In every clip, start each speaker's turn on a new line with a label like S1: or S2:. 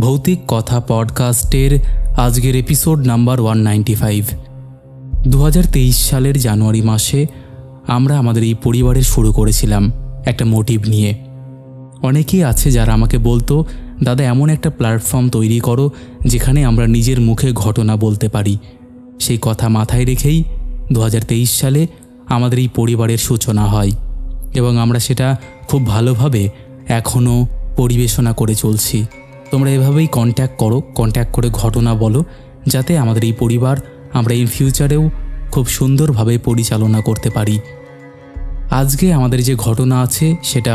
S1: ভৌতিক কথা পডকাস্টের আজকের এপিসোড নাম্বার 195। 2023 সালের জানুয়ারি মাসে আমরা আমাদের এই পরিবারের শুরু করেছিলাম একটা মোটিভ নিয়ে। অনেকেই আছে যারা আমাকে বলতো, দাদা এমন একটা প্ল্যাটফর্ম তৈরি করো যেখানে আমরা নিজের মুখে ঘটনা বলতে পারি। সেই কথা মাথায় রেখেই 2023 সালে আমাদের এই পরিবারের সূচনা হয় এবং আমরা সেটা খুব ভালোভাবে এখনও পরিবেশনা করে চলছি। তোমরা এভাবেই কন্ট্যাক্ট করে ঘটনা বলো, যাতে আমাদের এই পরিবার আমরা ইন ফিউচারেও খুব সুন্দরভাবে পরিচালনা করতে পারি। আজকে আমাদের যে ঘটনা আছে সেটা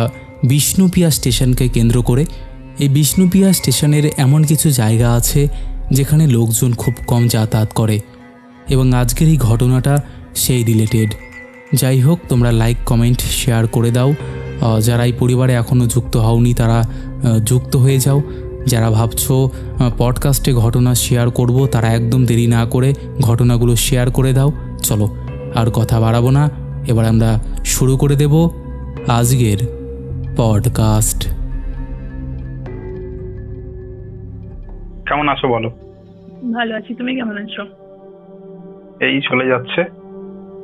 S1: বিষ্ণুপিয়া স্টেশনকে কেন্দ্র করে। এই বিষ্ণুপিয়া স্টেশনের এমন কিছু জায়গা আছে যেখানে লোকজন খুব কম যাতায়াত করে এবং আজকের এই ঘটনাটা সেই রিলেটেড। যাই হোক, তোমরা লাইক, কমেন্ট, শেয়ার করে দাও। যারা এই পরিবারে এখনও যুক্ত হওনি তারা যুক্ত হয়ে যাও। যারা ভাবছো পডকাস্টে ঘটনা শেয়ার করব, তারা একদম দেরি না করে ঘটনাগুলো শেয়ার করে দাও। চলো আর কথা বাড়াবো না, এবার আমরা শুরু করে দেব আজকের পডকাস্ট।
S2: কেমন আছো বলো?
S3: ভালো আছি, তুমি কেমন আছো?
S2: এই চলে যাচ্ছে।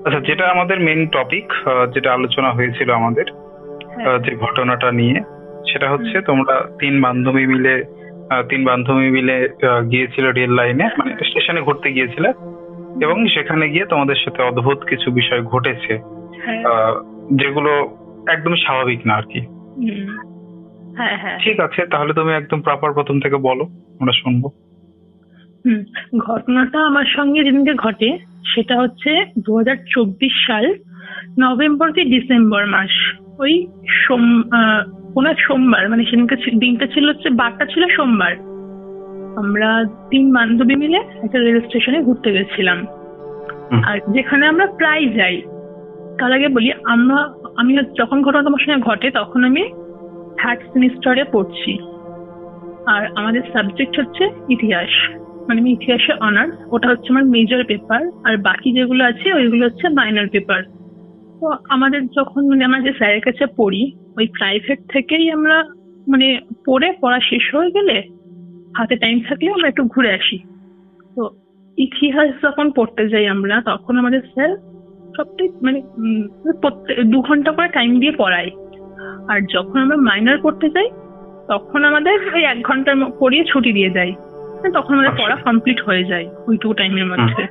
S2: আচ্ছা, যেটা আমাদের মেন টপিক, যেটা আলোচনা হয়েছিল আমাদের যে ঘটনাটা নিয়ে, সেটা হচ্ছে তোমরা তিন বান্ধবী মিলে গিয়েছিল রেল লাইনে, মানে স্টেশনে ঘুরতে গিয়েছিলে এবং সেখানে গিয়ে তোমাদের সাথে অদ্ভুত কিছু বিষয় ঘটেছে যেগুলো একদম স্বাভাবিক না আর কি। ঠিক আছে, তাহলে তুমি একদম প্রথম থেকে বলো, আমরা শুনবো।
S3: ঘটনাটা আমার সঙ্গে যেদিনকে ঘটে সেটা হচ্ছে 2024 সাল নভেম্বর কি ডিসেম্বর মাস। ওই কোন সোমবার, মানে সেদিনকে দিনটা ছিল হচ্ছে, বারটা ছিল সোমবার। আমরা তিন বান্ধবী মিলে একটা রেল স্টেশনে ঘুরতে গেছিলাম, আর যেখানে আমরা প্রায় যাই। তার আগে বলি, আমি যখন ঘটনা আমার সঙ্গে ঘটে তখন আমি 3rd সেমিস্টারে পড়ছি, আর আমাদের সাবজেক্ট হচ্ছে ইতিহাস, মানে আমি ইতিহাসে অনার্স, ওটা হচ্ছে আমার মেজর পেপার, আর বাকি যেগুলো আছে ওইগুলো হচ্ছে মাইনর পেপার। তো আমাদের যখন আমরা যে স্যারের কাছে পড়ি, ওই প্রাইভেট থেকেই আমরা মানে পড়া শেষ হয়ে গেলে হাতে টাইম থাকলে আমরা একটু ঘুরে আসি। তো ইতিহাস যখন পড়তে যাই আমরা, তখন আমাদের স্যার সবটাই মানে 2 ঘন্টা করে টাইম দিয়ে পড়ায়, আর যখন আমরা মাইনর পড়তে যাই তখন আমাদের ওই 1 ঘন্টা পড়িয়ে ছুটি দিয়ে দেয়। তখন আমাদের পড়া কমপ্লিট হয়ে যায় ওইটুকু টাইমের মধ্যে,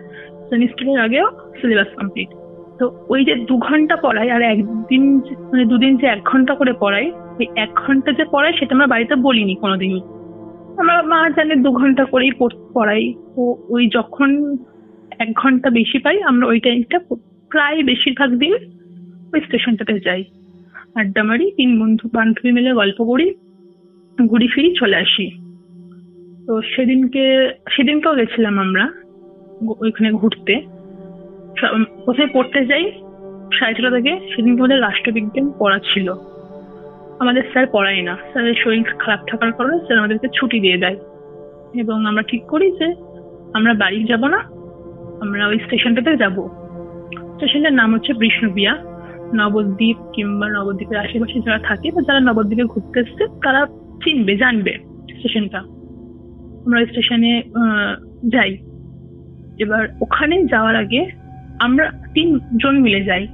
S3: সেমিস্টারের আগেও সিলেবাস কমপ্লিট। তো ওই যে 2 ঘন্টা পড়াই আর একদিন মানে 2 দিন যে 1 ঘন্টা করে পড়াই, ওই 1 ঘন্টা যে পড়াই সেটা আমরা বাড়িতে বলিনি কোনোদিনই। আমরা মা জানে 2 ঘন্টা করেই পড়াই। তো ওই যখন 1 ঘন্টা বেশি পাই, আমরা ওই টাইমটা প্রায় বেশিরভাগ দিন ওই স্টেশনটাতে যাই, আড্ডা মারি, 3 বান্ধবী মিলে গল্প করি, ঘুরি ফিরি চলে আসি। তো সেদিনকেও গেছিলাম আমরা ওইখানে ঘুরতে। কোথায় পড়তে যাই 6:30 থেকে। সেদিনকে আমাদের রাষ্ট্রবিজ্ঞান পড়া ছিল। আমাদের স্যার পড়ায় না, স্যারের শরীর খারাপ থাকার কারণে স্যার আমাদেরকে ছুটি দিয়ে দেয় এবং আমরা ঠিক করি যে আমরা বাড়ি যাব না, আমরা ওই স্টেশনটাতে যাব। স্টেশনটার নাম হচ্ছে বিষ্ণুপিয়া। নবদ্বীপ কিংবা নবদ্বীপের আশেপাশে যারা থাকে বা যারা নবদ্বীপে ঘুরতে এসছে তারা জানবে স্টেশনটা। আমরা স্টেশনে যাই। এবার ওখানে যাওয়ার আগে আমরা 3 জন মিলে যাই।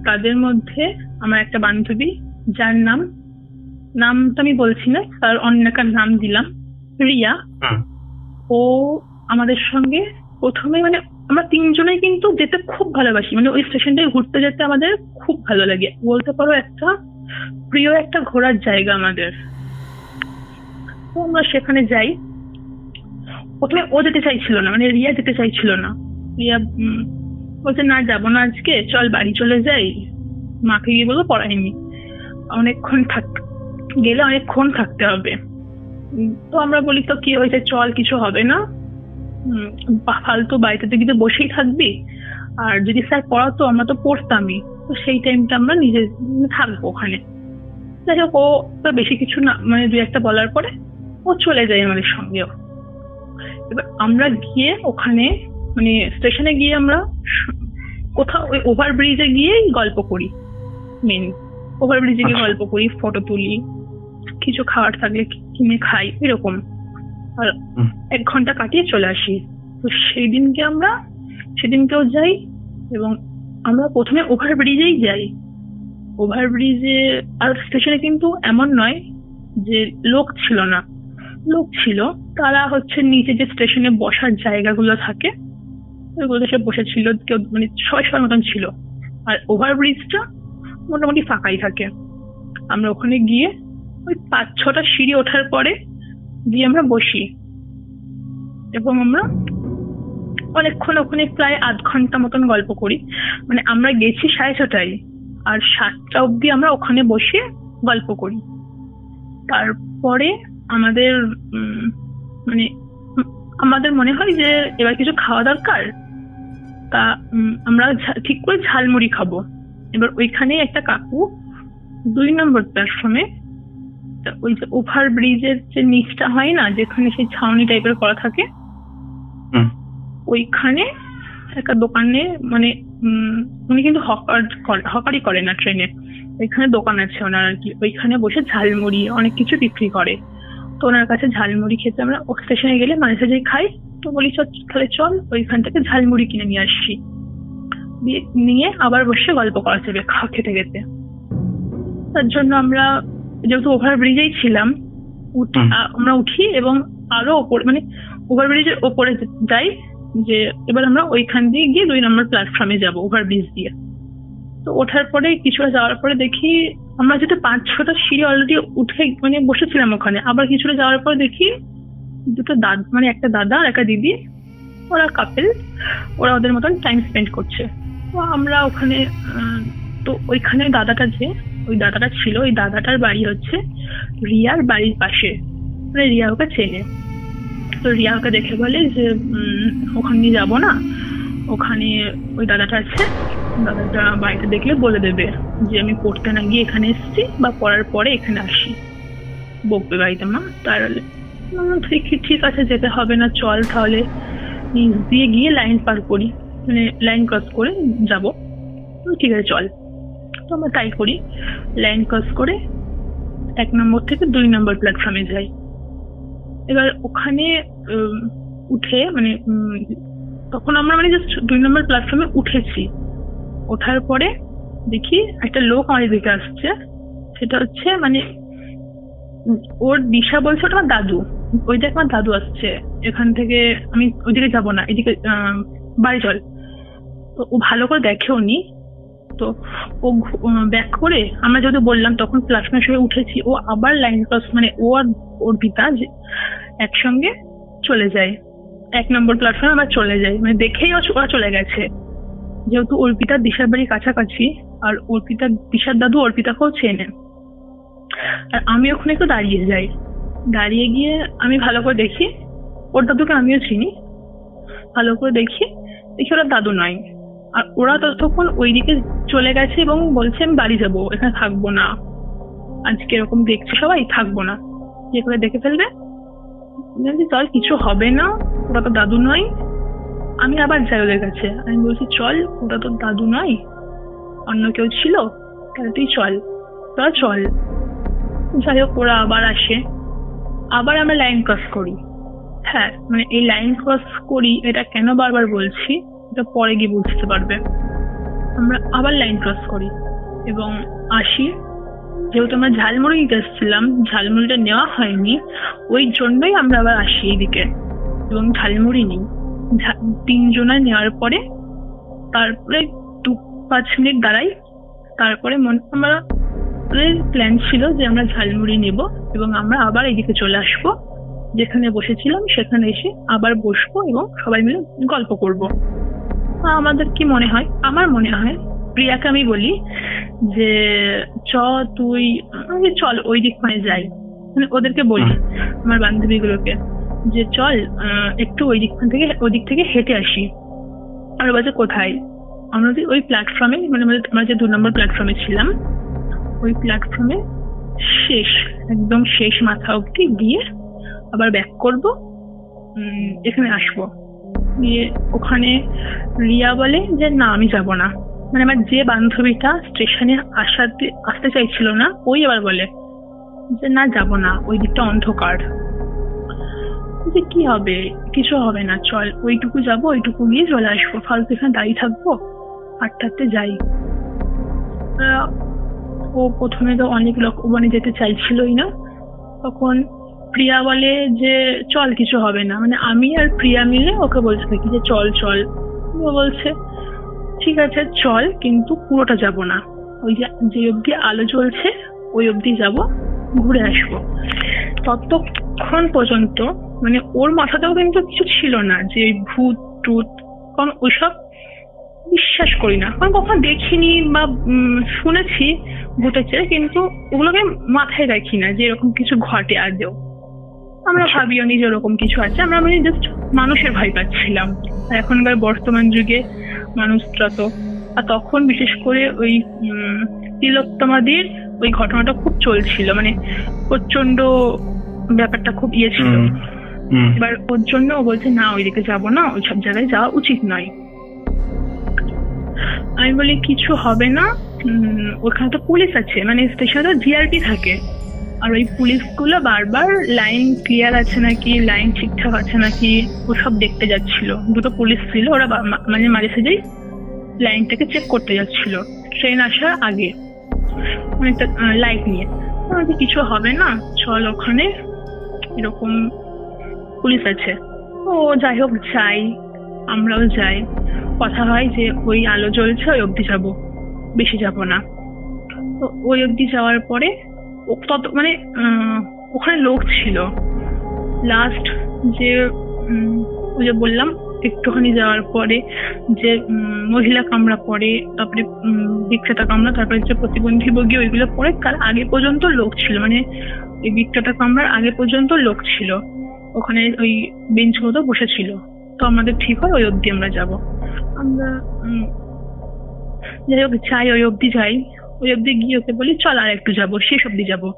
S3: তাদের মধ্যে আমার একটা বান্ধবী, যার নামটা আমি বলছি না, তার অন্য একটা নাম দিলাম, রিয়া। ও আমাদের সঙ্গে প্রথমে, মানে আমরা 3 জনেই কিন্তু যেতে খুব ভালোবাসি, মানে ওই স্টেশনটায় ঘুরতে যেতে আমাদের খুব ভালো লাগে, বলতে পারো একটা প্রিয় একটা ঘোরার জায়গা আমাদের। তো আমরা সেখানে যাই। প্রথমে ও যেতে চাইছিল না, মানে রিয়া যেতে চাইছিল না। রিয়া বলছে, না যাবো না আজকে, চল বাড়ি চলে যাই, মাকে গিয়ে বলবো পড়াইনি, গেলে অনেকক্ষণ থাকতে হবে। তো আমরা বলি, তো কি হয়েছে, চল, কিছু হবে না, ফালতু বাড়িতে গিয়ে বসেই থাকবি, আর যদি স্যার পড়াতো আমরা তো পড়তামই, তো সেই টাইমটা আমরা নিজে থাকবো ওখানে। যাই হোক, ও তো বেশি কিছু না, মানে 2-1টা বলার পরে ও চলে যায় আমাদের সঙ্গেও। এবার আমরা গিয়ে ওখানে মানে স্টেশনে গিয়ে আমরা কোথাও ওই ওভারব্রিজে গিয়েই গল্প করি, মেন ওভারব্রিজে গিয়ে গল্প করি, ফটো তুলি, কিছু খাবার থাকলে কিনে খাই, এরকম। আর 1 ঘন্টা কাটিয়ে চলে আসি। তো সেদিনকেও যাই এবং আমরা প্রথমে ওভারব্রিজেই যাই। ওভারব্রিজে আর স্টেশনে কিন্তু এমন নয় যে লোক ছিল না, লোক ছিল। তারা হচ্ছে নিচে যে স্টেশনে বসার জায়গাগুলো থাকে ওইগুলোতে সে বসেছিল, কেউ মানে সবার মতন ছিল। আর ওভারব্রিজটা মোটামুটি ফাঁকাই থাকে। আমরা ওখানে গিয়ে ওই 5-6টা সিঁড়ি ওঠার পরে গিয়ে আমরা বসি এবং আমরা অনেকক্ষণ ওখানে প্রায় 1/2 ঘন্টা মতন গল্প করি। মানে আমরা গেছি 6:30টায়, আর 7টা অবধি আমরা ওখানে বসে গল্প করি। তারপরে আমাদের আমাদের মনে হয় যে এবার কিছু খাওয়া দরকার। তা আমরা ঠিক করে ঝালমুড়ি খাবো। এবার ওইখানে একটা কাকু 2 নম্বর প্ল্যাটফর্মে, ওই যে ওভার ব্রিজের যে নিচটা হয় না, যেখানে সেই ছাউনি টাইপের করা থাকে, ওইখানে একটা দোকানে, মানে উনি কিন্তু হকারি করে না ট্রেনে, ওইখানে দোকান আছে ওনার আর কি। ওইখানে বসে ঝালমুড়ি অনেক কিছু বিক্রি করে। তো ওনার কাছে ঝালমুড়ি খেতে আমরা স্টেশনে গেলে মাঝে সাঝে খাই। তো বলি তাহলে চল ওইখান থেকে ঝালমুড়ি কিনে নিয়ে আসি, নিয়ে আবার বসে গল্প করা যাবে খেতে খেতে। তার জন্য আমরা যেহেতু ওভার ব্রিজেই ছিলাম, আমরা উঠি এবং আরো ওপরে, মানে ওভার ব্রিজের ওপরে যাই, যে এবার আমরা ওইখান দিয়ে গিয়ে 2 নম্বর প্ল্যাটফর্মে যাবো ওভার ব্রিজ দিয়ে। তো ওঠার পরে কিছুটা যাওয়ার পরে দেখি আমরা যেটা 5-6টা সিঁড়ি অলরেডি উঠে মানে বসেছিলাম ওখানে, আবার কিছুটা যাওয়ার পরে দেখি দুটো দাদা, মানে একটা দাদা আর একটা দিদি, ওরা কাপেল, ওরা ওদের মতন টাইম স্পেন্ড করছে। তো আমরা ওখানে, তো ওইখানে ওই দাদাটা ছিল, ওই দাদাটার বাড়ি হচ্ছে রিয়ার বাড়ির পাশে, মানে রিয়া ওকে চেনে। তো রিয়া ওকে দেখে বলে যে ওখানে যাবো না, ওখানে ওই দাদাটা আছে, দাদাটা বাড়িতে দেখলে বলে দেবে যে আমি পড়তে না গিয়ে এখানে এসেছি, বা পড়ার পরে এখানে আসি, বকবে বাড়িতে মা। তাহলে ঠিক আছে, যেতে হবে না, চল তাহলে নিচ দিয়ে গিয়ে লাইন পার করি, মানে লাইন ক্রস করে যাব। ঠিক আছে চল। তো আমরা তাই করি, লাইন ক্রস করে 1 নম্বর থেকে 2 নম্বর প্ল্যাটফর্মে যাই। এবার ওখানে উঠে, মানে তখন আমরা মানে জাস্ট 2 নম্বর প্ল্যাটফর্মে উঠেছি। ওঠার পরে দেখি একটা লোক আমাদের দিকে আসছে। সেটা হচ্ছে মানে ওর দিশা বলছে ওটা আমার দাদু, ওই দেখ আমার দাদু আসছে এখান থেকে, আমি ওইদিকে যাবো না, এদিকে বাড়ি চল। তো ও ভালো করে দেখেও নি। তো ও ব্যাক করে, আমরা যেহেতু বললাম তখন প্ল্যাটফর্মে সবাই উঠেছি, ও আবার লাইন ক্রস, মানে ও আর ওর পিতা একসঙ্গে চলে যায় 1 নম্বর প্ল্যাটফর্মে, আবার চলে যায়, মানে দেখেই ওরা চলে গেছে। যেহেতু অর্পিতার দিশার বাড়ির কাছাকাছি, আর অর্পিতার দিশার দাদু অর্পিতাকেও চেনে। আর আমি ওখানে একটু দাঁড়িয়ে যাই, দাঁড়িয়ে গিয়ে আমি ভালো করে দেখি, ওর দাদুকে আমিও চিনি, ভালো করে দেখি ওরা দাদু নয়। আর ওরা ততক্ষণ ওইদিকে চলে গেছে এবং বলছে আমি বাড়ি যাবো, এখানে থাকবো না, আজকে এরকম দেখছে সবাই, থাকবো না, যে করে দেখে ফেলবে, চল কিছু হবে না, ওরা তো দাদু নয়। আমি আবার যাই ওদের কাছে, আমি বলছি চল, ওটা তো দাদু নয়, অন্য কেউ ছিল, তাহলে তুই চল, তোরা চল। যাই হোক, ওরা আবার আসে, আবার আমরা লাইন ক্রস করি। হ্যাঁ, মানে এই লাইন ক্রস করি, এটা কেন বারবার বলছি এটা পরে গিয়ে বুঝতে পারবে। আমরা আবার লাইন ক্রস করি এবং আসি। যেহেতু আমরা ঝালমুড়ি নিতে এসেছিলাম, ঝালমুড়িটা নেওয়া হয়নি, ওই জন্যই আমরা আবার আসি এইদিকে এবং ঝালমুড়ি নিই। 3 জনের নেওয়ার পরে তারপরে 2-5 মিনিট দাঁড়াই। তারপরে আমরা প্ল্যান ছিল যে আমরা ঝালমুড়ি নেব এবং আমরা আবার এদিকে চলে আসবো, যেখানে বসেছিলাম সেখানে এসে আবার বসবো এবং সবাই মিলে গল্প করব। আমাদের কি মনে হয়, আমার মনে হয় প্রিয়াকে আমি বলি যে তুই চল ওই দিক মানে যাই, মানে ওদেরকে বলি আমার বান্ধবীগুলোকে যে চল একটু ওই দিক থেকে হেঁটে আসি। আর বাজে কোথায়, আমরা ওই প্ল্যাটফর্মে, মানে আমরা যে 2 নম্বর প্ল্যাটফর্মে ছিলাম, ওই প্ল্যাটফর্মে একদম শেষ মাথা অব্দি গিয়ে আবার ব্যাক করব, এখানে আসবো। গিয়ে ওখানে রিয়া বলে যে না আমি যাব না, মানে আমার যে বান্ধবীটা স্টেশনে আসতে চাইছিল না, ওই আবার বলে যে না যাব না, ওই দিকটা অন্ধকার। যে কি হবে, কিছু হবে না, চল ওইটুকু যাবো, ওইটুকু গিয়ে চলে আসবো, ফালতু এখানে দাঁড়িয়ে থাকবো, হাঁটতে যাই। ও প্রথমে তো অনেক লোক মানে যেতে চাইছিলই না। তখন প্রিয়া বলে যে চল, কিছু হবে না, মানে আমি আর প্রিয়া মিলে ওকে বলছে কি যে চল চল। ও বলছে ঠিক আছে চল, কিন্তু পুরোটা যাব না, ওই যে অব্দি আলো জ্বলছে ওই অব্দি যাব, ঘুরে আসবো। ততক্ষণ পর্যন্ত মানে ওর মাথাতেও কিন্তু কিছু ছিল না যে ভূত টুত, কারণ ওইসব বিশ্বাস করি না, কারণ কখনো দেখিনি বা শুনেছি ঘটেছে, কিন্তু ওগুলোকে মাথায় রাখি না যে এরকম কিছু ঘটে আদৌ। আমরা ভাবিও নি যে ওরকম কিছু আছে, আমরা মানে জাস্ট মানুষের ভয় পাচ্ছিলাম। এখনকার বর্তমান যুগে মানুষরা তো, আর তখন বিশেষ করে ওই তিলোত্তমাদির ওই ঘটনাটা খুব চলছিল, মানে প্রচন্ড ব্যাপারটা খুব ইয়ে ছিল। এবার ওর জন্য ও বলছে না ওইদিকে যাবো না, ওই সব জায়গায় যাওয়া উচিত নয়। আমি বলি কিছু হবে না, ওখানে তো পুলিশ আছে, মানে স্টেশনে জিআরপি থাকে, আর ওই পুলিশগুলো বারবার লাইন ক্লিয়ার আছে নাকি, লাইন ঠিকঠাক আছে নাকি ওসব দেখতে যাচ্ছিল। দুটো পুলিশ ছিল, ওরা মানে মাঝে সাঝেই লাইনটাকে চেক করতে যাচ্ছিল ট্রেন আসার আগে, মানে লাইট নিয়ে। কিছু হবে না, চল ওখানে এরকম পুলিশ আছে। ও যাই হোক যাই, আমরাও যাই। কথা হয় যে ওই আলো জ্বলছে ওই অবধি যাবো, বেশি যাব না। তো ওই অবধি যাওয়ার পরে তত মানে ওখানে লোক ছিল। লাস্ট যে ওই যে বললাম একটুখানি যাওয়ার পরে যে মহিলা কামরা পড়ে, তারপরে বিক্রেতা কামরা, তারপরে যে প্রতিবন্ধী বগি, ওইগুলো পরে তার আগে পর্যন্ত লোক ছিল, মানে ওই বিক্রেতা কামরার আগে পর্যন্ত লোক ছিল ওখানে, ওই বেঞ্চগুলো বসেছিল। তো আমাদের ঠিক হয় ওই অবধি আমরা যাব। আমরা যাই হোক যাই, ওই অবধি যাই। ওই অবধি গিয়ে ওকে বলি চল আর একটু যাবো, শেষ অবধি যাবো।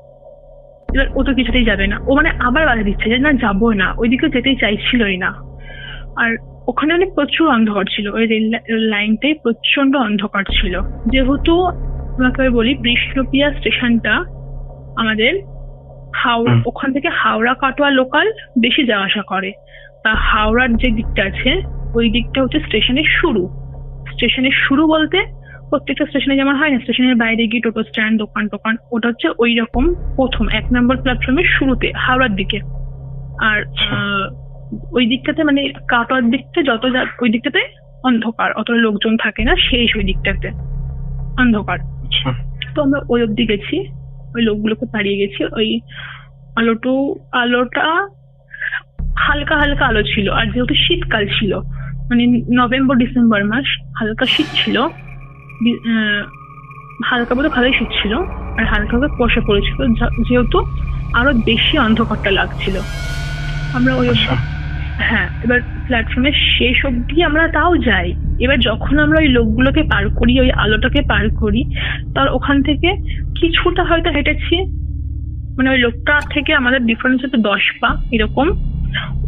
S3: এবার ও তো কিছুতেই যাবে না, ও মানে আবার বাধা দিচ্ছে যে না যাবো না, ওইদিকে যেতেই চাইছিলই না। আর ওখানে অনেক প্রচুর অন্ধকার ছিল, ওই রেল লাইনটাই প্রচন্ড অন্ধকার ছিল। যেহেতু তোমাকে বলি বিষ্ণুপ্রিয়া স্টেশনটা আমাদের ওখান থেকে হাওড়া কাটোয়া লোকাল বেশি যাওয়া আসা করে। তা হাওড়ার যে দিকটা আছে ওই দিকটা হচ্ছে স্টেশনের শুরু। স্টেশনের শুরু বলতে প্রত্যেকটা স্টেশনে যেমন হয় না, স্টেশনের বাইরে গিয়ে টোটো স্ট্যান্ড, দোকান টোকান, ওটা হচ্ছে ওই রকম প্রথম 1 নম্বর প্ল্যাটফর্মের শুরুতে হাওড়ার দিকে। আর ওই দিকটাতে মানে কাটোয়ার দিকটা যত ওই দিকটাতে অন্ধকার, অত লোকজন থাকে না, শেষ ওই দিকটাতে অন্ধকার। তো আমরা ওই অব্দি গেছি, ওই লোকগুলোকে পাড়িয়ে গেছি। ওই আলোটা হালকা হালকা আলো ছিল, আর যেহেতু শীতকাল ছিল, মানে নভেম্বর ডিসেম্বর মাস, হালকা শীত ছিল, হালকা বলতে ভালোই শীত ছিল, আর হালকা হালকা কুয়াশা পড়েছিল, যেহেতু আরো বেশি অন্ধকারটা লাগছিল। আমরা ওই হ্যাঁ, এবার প্ল্যাটফর্মের শেষ অব্দি আমরা তাও যাই। এবার যখন আমরা ওই লোকগুলোকে পার করি, ওই আলোটাকে পার করি, তার ওখান থেকে কিছুটা হয়তো হেঁটেছি, মানে ওই লোকটা থেকে আমাদের ডিফারেন্স হচ্ছে 10 পা এরকম।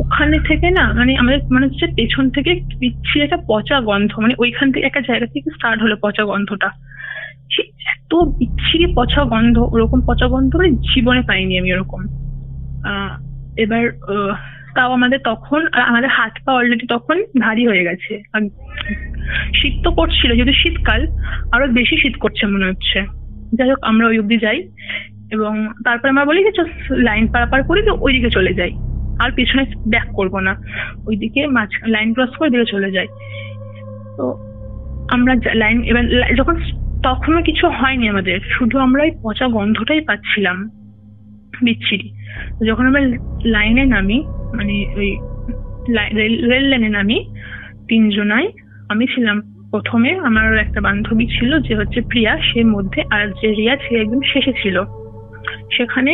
S3: ওখানে থেকে না মানে আমাদের মানে হচ্ছে পেছন থেকে বিচ্ছিরি একটা পচা গন্ধ, মানে ওইখান থেকে একটা জায়গা থেকে স্টার্ট হলো পচা গন্ধটা। এত বিচ্ছিরি পচা গন্ধ, ওরকম পচা গন্ধ মানে জীবনে পাইনি আমি ওরকম। এবার তাও আমাদের তখন আমাদের হাত পা অলরেডি তখন ভারী হয়ে গেছে, আর শীত তো করছিল, যেহেতু শীতকাল আরো বেশি শীত করছে মনে হচ্ছে। যাই হোক আমরা ওই অব্দি যাই, এবং তারপরে আমরা বলি যে লাইন পারাপার করি, তো ওইদিকে চলে যাই, আর পিছনে ব্যাক করবো না, ওইদিকে লাইন ক্রস করে দিকে চলে যাই। তো আমরা লাইন, এবার যখন তখনও কিছু হয়নি আমাদের, শুধু আমরা ওই পচা গন্ধটাই পাচ্ছিলাম বিচ্ছিরি। যখন আমরা লাইনে নামি, মানে ওই রেল লাইনে নামি, 3 জনাই, আমি ছিলাম প্রথমে, আমার একটা বান্ধবী ছিল যে হচ্ছে প্রিয়া, সে মধ্যে, আর যে রিয়া সে একদম শেষে ছিল। সেখানে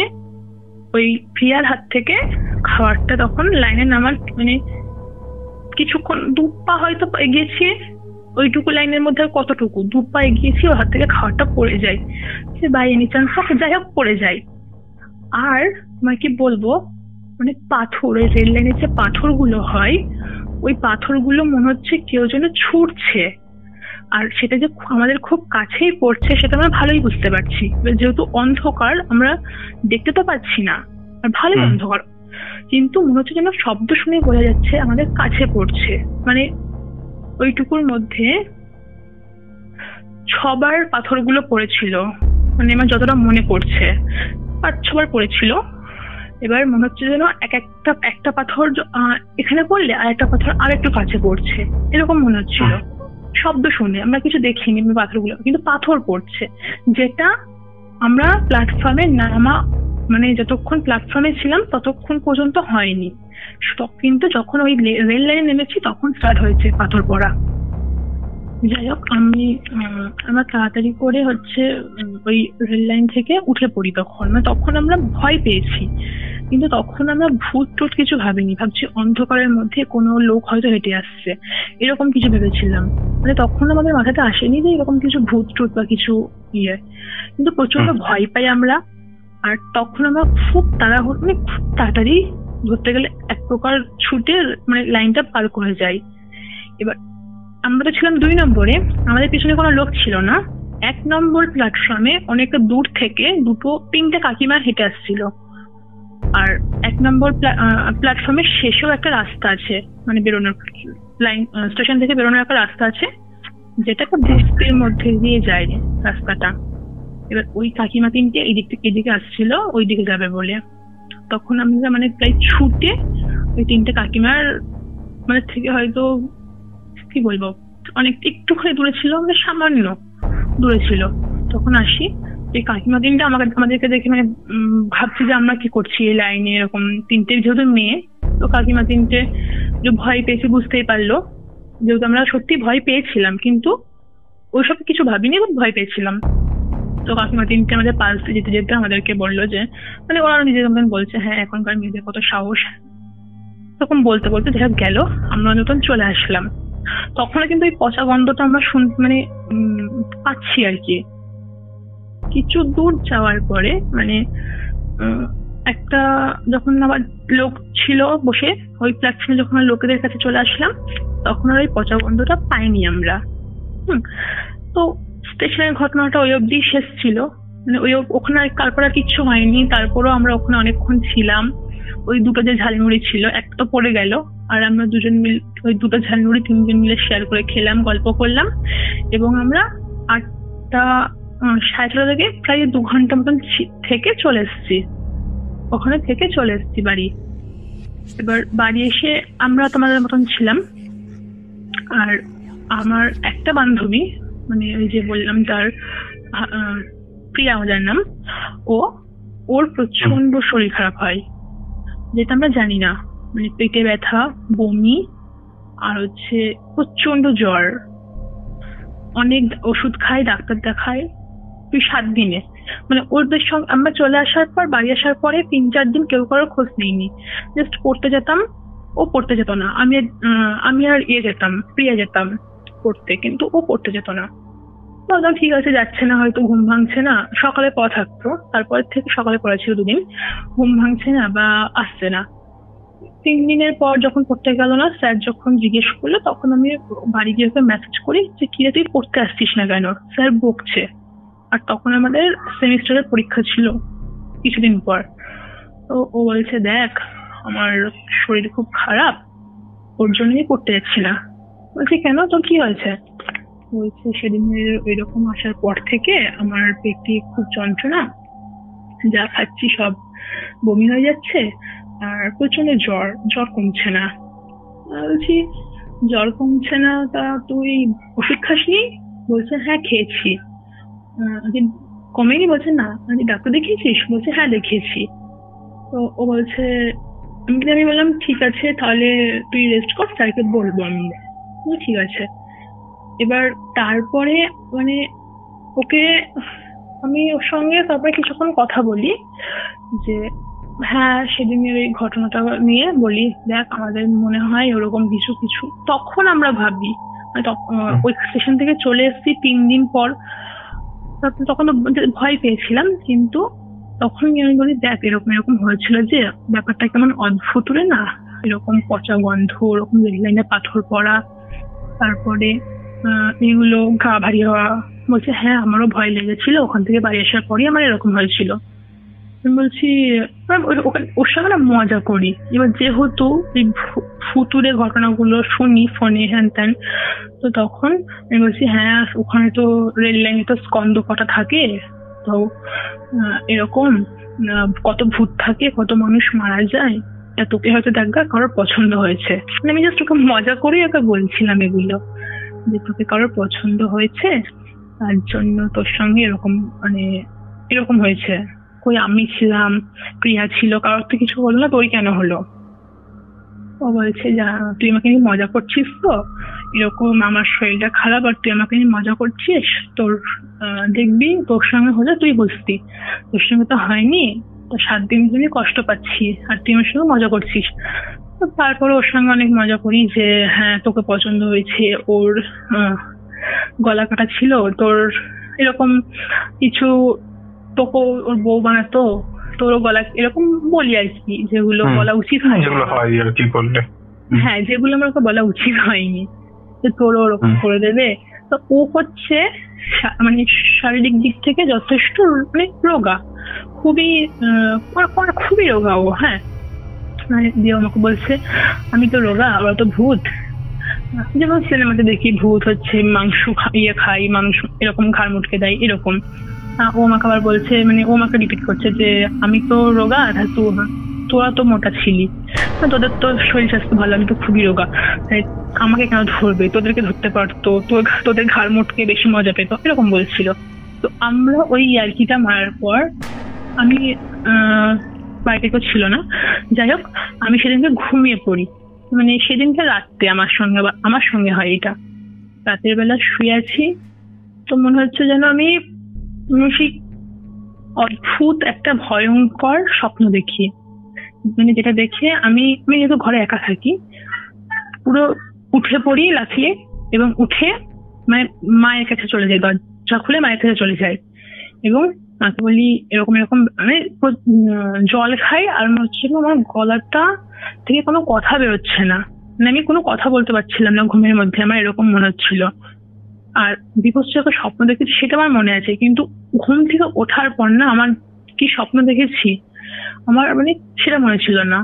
S3: ওই প্রিয়ার হাত থেকে খাবারটা তখন লাইনে নামার মানে কিছুক্ষণ 2 পা হয়তো এগিয়েছি, ওইটুকু লাইনের মধ্যে কতটুকু 2 পা এগিয়েছি, ওর হাত থেকে খাবারটা পড়ে যায়, সে বাই এনি চান্স যাই হোক পড়ে যায়। আর তোমায় কি বলবো, মানে পাথর, ওই রেল লাইনের যে পাথরগুলো হয়, ওই পাথরগুলো মনে হচ্ছে কেউ যেন ছুটছে, আর সেটা যে আমাদের খুব কাছেই পড়ছে সেটা আমরা ভালোই বুঝতে পারছি। যেহেতু অন্ধকার আমরা দেখতে তো পাচ্ছি না, আর ভালোই অন্ধকার, কিন্তু মনে হচ্ছে যেন শব্দ শুনে বোঝা যাচ্ছে আমাদের কাছে পড়ছে। মানে ওইটুকুর মধ্যে 6বার পাথরগুলো পড়েছিল, মানে আমার যতটা মনে পড়ছে 5-6বার পড়েছিল। এবার মনে হচ্ছে যেন একটা পাথর এখানে পড়লে আর একটা পাথর আর একটু কাছে পড়ছে, এরকম মনে হচ্ছিল শব্দ শুনে। আমরা কিছু দেখিনি পাথরগুলো, কিন্তু পাথর পড়ছে, যেটা আমরা প্ল্যাটফর্মে নামা মানে যতক্ষণ প্ল্যাটফর্মে ছিলাম ততক্ষণ পর্যন্ত হয়নি, কিন্তু যখন ওই রেল লাইনে নেমেছি তখন স্টার্ট হয়েছে পাথর পড়া। যাই হোক, আমরা তাড়াতাড়ি করে ওই রেল লাইন থেকে উঠে পড়ি। তখন আমরা ভয় পেয়েছি, কিন্তু তখন আমরা ভূত টুত কিছু ভাবিনি, ভাবছি অন্ধকারের মধ্যে কোনো লোক হয়তো হেঁটে আসছে, এরকম কিছু ভেবেছিলাম। মানে তখন আমাদের মাথাতে আসেনি যে এরকম কিছু ভূত টুত বা কিছু কিন্তু প্রচন্ড ভয় পাই আমরা। আর তখন আমরা খুব তাড়াতাড়ি ধরতে গেলে এক প্রকার ছুটে মানে লাইনটা পার করে যাই। এবার আমরা তো ছিলাম 2 নম্বরে, আমাদের পিছনে কোনো লোক ছিল না। 1 নম্বর প্ল্যাটফর্মে অনেকটা দূর থেকে 3টে কাকিমা হেঁটে আসছিল। আর 1 নম্বর প্ল্যাটফর্মের শেষেও একটা রাস্তা আছে, মানে বেরোনোর লাইন স্টেশন থেকে বেরোনোর একটা রাস্তা আছে, যেটা একটা বস্তির মধ্যে দিয়ে যায় রাস্তাটা। এবার ওই কাকিমা 3টে এই দিক থেকে এদিকে আসছিল ওই দিকে যাবে বলে। তখন আমরা মানে প্রায় ছুটে ওই 3টে কাকিমার মানে থেকে হয়তো কি বলবো অনেক একটুখানি দূরে ছিল, মানে সামান্য দূরে ছিল। তখন আসি, এই কাকিমা 3টে আমাদেরকে দেখে মানে ভাবছি যে আমরা কি করছি এই লাইনে, এরকম 3টে যেহেতু মেয়ে, তো কাকিমা 3টে যে ভয় পেয়েছে বুঝতেই পারলো, যেহেতু আমরা সত্যি ভয় পেয়েছিলাম কিন্তু ওইসব কিছু ভাবিনি, ভয় পেয়েছিলাম। তো কাকিমা 3টে আমাদের পাশ যেতে যেতে আমাদেরকে বললো যে মানে ওরা নিজেদের মতন বলছে, হ্যাঁ এখনকার মেয়েদের কত সাহস, তখন বলতে বলতে দেখা গেল আমরা নতুন চলে আসলাম। তখন কিন্তু ওই পচা গন্ধটা আমরা মানে পাচ্ছি আর কি। কিছু দূর যাওয়ার পরে মানে একটা যখন আবার লোক ছিল বসে ওই প্ল্যাটফর্মে, যখন লোকেদের কাছে চলে আসলাম তখন আর ওই পচা গন্ধটা পাইনি আমরা। তো স্টেশনের ঘটনাটা ওই অবধি শেষ ছিল, মানে ওখানে তারপর আর কিচ্ছু হয়নি। তারপরও আমরা ওখানে অনেকক্ষণ ছিলাম। ওই 2টো যে ঝালমুড়ি ছিল একটা তো পড়ে গেল, আর আমরা দুজন মিলে ওই 2টো ঝালমুড়ি 3জন মিলে শেয়ার করে খেলাম, গল্প করলাম, এবং আমরা 8টা 6:30 থেকে প্রায় 2 ঘন্টা মতন থেকে চলে এসেছি, ওখানে থেকে চলে এসেছি বাড়ি। এবার বাড়ি এসে আমরা তোমাদের মতন ছিলাম। আর আমার একটা বান্ধবী, মানে ওই যে বললাম তার প্রিয়া আমাদের নাম, ওর প্রচন্ড শরীর খারাপ হয়, যেটা আমরা জানি না, মানে পেটে ব্যথা, বমি, আর প্রচন্ড জ্বর। অনেক ওষুধ খাই, ডাক্তার দেখাই, 7 দিনে। মানে ওদের সঙ্গে আমরা চলে আসার পর, বাড়ি আসার পরে 3-4 দিন কেউ কারোর খোঁজ নেইনি। জাস্ট পড়তে যেতাম, ও পড়তে যেত না, আমি আর যেতাম, প্রিয়া যেতাম পড়তে, কিন্তু ও পড়তে যেত না। বললাম ঠিক আছে, যাচ্ছে না, হয়তো ঘুম ভাঙছে না। সকালে পড়া থাকতো, তারপর থেকে সকালে পড়া ছিল 2 দিন, ঘুম ভাঙছে না বা আসছে না। 3 দিনের পর যখন পড়তে গেল না, স্যার যখন জিজ্ঞেস করলো তখন আমি বাড়ি গিয়ে ওকে মেসেজ করি যে কিরে তুই পড়তে আসছিস না কেন, স্যার বকছে। আর তখন আমাদের সেমিস্টারের পরীক্ষা ছিল কিছুদিন পর। তো ও বলছে দেখ আমার শরীর খুব খারাপ, ওর জন্যই পড়তে যাচ্ছি না। বলছি কেন, তোর কি হয়েছে? বলছে সেদিনের ওইরকম আসার পর থেকে আমার পেটে খুব যন্ত্রণা, যা খাচ্ছি সব বমি হয়ে যাচ্ছে, আর প্রচন্ড জ্বর কমছে না। বলছি জ্বর কমছে না, তা তুই ওষুধ খাসনি? বলছে হ্যাঁ খেয়েছি। কমেনি? বলছে না। ডাক্তার দেখিয়েছিস? বলছে হ্যাঁ দেখিয়েছি। তো ও বলছে, আমি বললাম ঠিক আছে তাহলে তুই রেস্ট কর, স্যারকে বলবো আমি। ঠিক আছে। এবার তারপরে মানে ওকে আমি ওর সঙ্গে তারপরে কিছুক্ষণ কথা বলি, যে হ্যাঁ সেদিনের এই ঘটনাটা নিয়ে বলি, দেখ আমাদের মনে হয় ওরকম কিছু কিছু। তখন আমরা ভাবি, ওই স্টেশন থেকে চলে এসেছি 3 দিন পর, তখন ভয় পেয়েছিলাম, কিন্তু তখন আমি বলি দেখ এরকম এরকম হয়েছিল, যে ব্যাপারটা কেমন অদ্ভুত রে না, এরকম পচা গন্ধ, ওরকম রেল লাইনে পাথর পড়া, তারপরে এগুলো গা ভারী হওয়া। বলছে হ্যাঁ আমারও ভয় লেগেছিল, ওখান থেকে বাড়ি আসার পরই আমার এরকম হয়েছিল। আমি বলছি ওর সঙ্গে না মজা করি। এবার যেহেতু এই ফুতুরে ঘটনাগুলো শুনি ফোনে হ্যান ত্যান, তো তখন আমি বলছি হ্যাঁ ওখানে তো রেল লাইনে তো স্কন্দ কটা থাকে, তো এরকম কত ভূত থাকে, কত মানুষ মারা যায়, তোকে হয়তো দেখা কারোর পছন্দ হয়েছে। মানে আমি জাস্ট ওকে মজা করে ওকে বলছিলাম এগুলো, যে তোকে কারোর পছন্দ হয়েছে তার জন্য তোর সঙ্গে এরকম মানে এরকম হয়েছে। কই আমি ছিলাম, প্রিয়া ছিল, কারোর তো কিছু হলো না, তোর কেন হলো? ও বলছে যা তুই আমাকে নিয়ে মজা করছিস, তো এরকম আমার শরীরটা খারাপ আর তুই আমাকে নিয়ে মজা করছিস, তোর দেখবি তোর সঙ্গে হলে তুই বুঝতি, তোর সঙ্গে তো হয়নি, তো 7 দিন ধরে কষ্ট পাচ্ছি আর তুই আমার সঙ্গে মজা করছিস। তো তারপরে ওর সঙ্গে অনেক মজা করি যে হ্যাঁ তোকে পছন্দ হয়েছে, ওর গলা কাটা ছিল, তোর এরকম কিছু, তোকে ওর বউ বানাতো, তোরও গলা এরকম বলি আর কি, যেগুলো বলা উচিত হয়,
S2: যেগুলো হয় আর কি বললে।
S3: হ্যাঁ যেগুলো আমার বলা উচিত হয়নি, যে তোরও ওরকম করে দেবে। তো ও হচ্ছে মানে শারীরিক দিক থেকে যথেষ্ট মানে রোগা, খুবই খুবই রোগা ও। হ্যাঁ মানে দিয়ে আমাকে বলছে আমি তো রোগা, ওরা তো ভূত, যেমন সিনেমাতে দেখি ভূত হচ্ছে মাংস খাই, মানুষ এরকম ঘাড় মুটকে দেয় এরকম। ও আমাকে আবার বলছে, মানে ও আমাকে রিপিট করছে যে আমি তো রোগা, তোরা তো মোটা ছিলি, তোদের তো শরীর স্বাস্থ্য ভালো, আমি তো খুবই রোগা, তাই আমাকে কেন ধরবে, তোদেরকে ধরতে পারতো, তোদের ঘাড় মুটকে বেশি মজা পেতো, এরকম বলছিল। তো আমরা ওই ইয়ার্কিটা মারার পর আমি বাড়িতে কেউ ছিল না, যাই হোক আমি সেদিনকে ঘুমিয়ে পড়ি। মানে সেদিনকে রাত্রে আমার সঙ্গে হয় এটা, রাতের বেলা শুয়ে আছি, তো মনে হচ্ছে যেন আমি সেই অদ্ভুত একটা ভয়ঙ্কর স্বপ্ন দেখি। মানে যেটা দেখে আমি যেহেতু ঘরে একা থাকি, পুরো উঠে পড়ি লাফিয়ে এবং উঠে মানে মায়ের কাছে চলে যাই, দরজা খুলে মায়ের কাছে চলে যাই এবং মাকে বলি এরকম এরকম, মানে জল খাই আর মনে হচ্ছে আমার গলাটা থেকে কোনো কথা বেরোচ্ছে না, মানে আমি কোনো কথা বলতে পারছিলাম না ঘুমের মধ্যে, আমার এরকম মনে হচ্ছিল। আর বিভৎস একটা স্বপ্ন দেখেছি সেটা আমার মনে আছে, কিন্তু ঘুম থেকে ওঠার পর না আমার কি স্বপ্ন দেখেছি আমার মানে সেটা মনে ছিল না।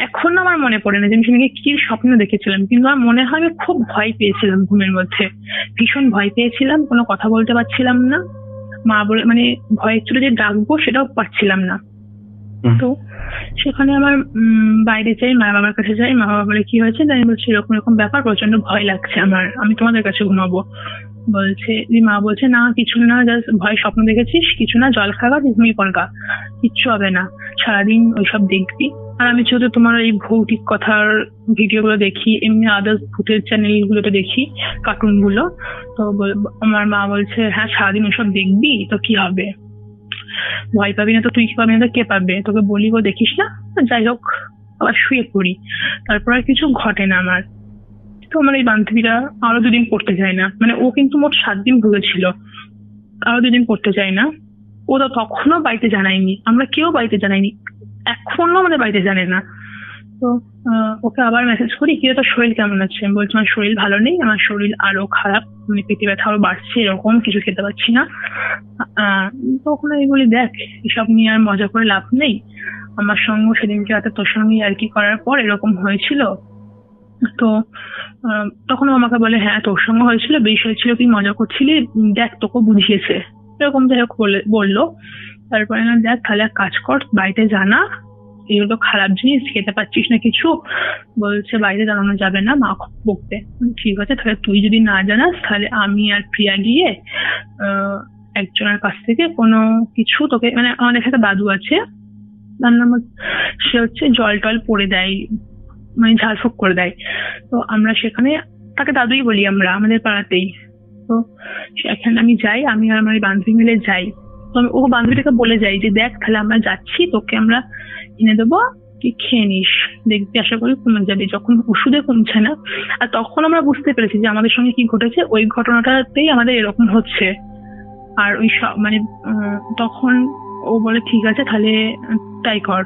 S3: এখন আমার মনে পড়ে না যে আমি সেদিকে কি স্বপ্ন দেখেছিলাম, কিন্তু আমার মনে হয় আমি খুব ভয় পেয়েছিলাম ঘুমের মধ্যে, ভীষণ ভয় পেয়েছিলাম, কোনো কথা বলতে পারছিলাম না, মা বলে মানে ভয়ের চলে যে ডাকবো সেটাও পারছিলাম না। তো সেখানে আমার বাইরে যাই, মা বাবার কাছে যাই, মা বাবা বলে কি হয়েছে, আমি বলছি এরকম এরকম ব্যাপার, প্রচন্ড ভয় লাগছে আমার, আমি তোমাদের কাছে ঘুমাবো। বলছে মা বলছে না কিছু না, জাস্ট ভয় স্বপ্ন দেখেছিস, কিছু না, জল খাগা, ঘুমিয়ে পড়গা, কিচ্ছু হবে না, সারাদিন ওইসব দেখবি। আর আমি যেহেতু তোমার এই ভৌতিক কথার ভিডিও গুলো দেখি, এমনি আদার্স ভূতের চ্যানেল গুলোতে দেখি, কার্টুন গুলো, তো আমার মা বলছে হ্যাঁ সারাদিন ওইসব দেখবি তো কি হবে, ভয় পাবি না তো তুই কি পাবি না তো কে পাবে, তোকে বলি গো দেখিস না। যাই হোক আবার শুয়ে পড়ি, তারপর আর কিছু ঘটে না আমার। তো আমার এই বান্ধবীরা আরো 2 দিন পড়তে যায় না, মানে ও কিন্তু মোট 7 দিন ভুগেছিল, আরো 2 দিন পড়তে যায় না। ও তো তখনও বাড়িতে জানায়নি, আমরা কেউ বাড়িতে জানাইনি, এখনো আমাদের বাড়িতে জানে না। তো ওকে আবার মেসেজ করি কি তোর শরীর কেমন আছে, আমি বলছি আমার শরীর ভালো নেই, আমার শরীর আরো খারাপ, মানে পেটে ব্যথা আরো বাড়ছে, এরকম কিছু খেতে পারছি না। তখন আমি বলি দেখ এসব নিয়ে আর মজা করে লাভ নেই, আমার সঙ্গে সেদিনকে রাতে তোর সঙ্গে আর কি করার পর এরকম হয়েছিল। তো তখন আমাকে বলে হ্যাঁ তোর সঙ্গে হয়েছিল, বেশ হয়েছিল, তুই মজা করছিলি, দেখ তোকে বুঝিয়েছে, এরকম যাই হোক বললো। তারপরে না দেখ তাহলে এক কাজ কর, বাড়িতে জানা, এগুলো তো খারাপ জিনিস, খেতে পাচ্ছিস না কিছু, বলছে বাইরে জানানো যাবে না, মা বকবে। ঠিক আছে তাহলে তুই যদি না জানাস তাহলে আমি আর প্রিয়া গিয়ে একজনের কাছ থেকে কোনো কিছু তোকে, মানে আমাদের একটা দাদু আছে, তার নাম সে হচ্ছে জল টল পড়ে দেয়, মানে ঝাড়ফুঁক করে দেয়, তো আমরা সেখানে তাকে দাদুই বলি আমরা আমাদের পাড়াতেই। তো সেখানে আমি যাই, আমি আর আমার বান্ধবী মিলে যাই, তো আমি ও বান্ধবীটাকে বলে যাই যে দেখ তাহলে আমরা যাচ্ছি, তোকে আমরা এনে দেবো, তুই খেয়ে নিস, দেখবি আশা করি কমে যাবে। যখন ওষুধে কমছে না, আর তখন আমরা বুঝতে পেরেছি যে আমাদের সঙ্গে কি ঘটেছে, ওই ঘটনাটাতেই আমাদের এরকম হচ্ছে। আর ওই মানে তখন ও বলে ঠিক আছে তাহলে তাই কর।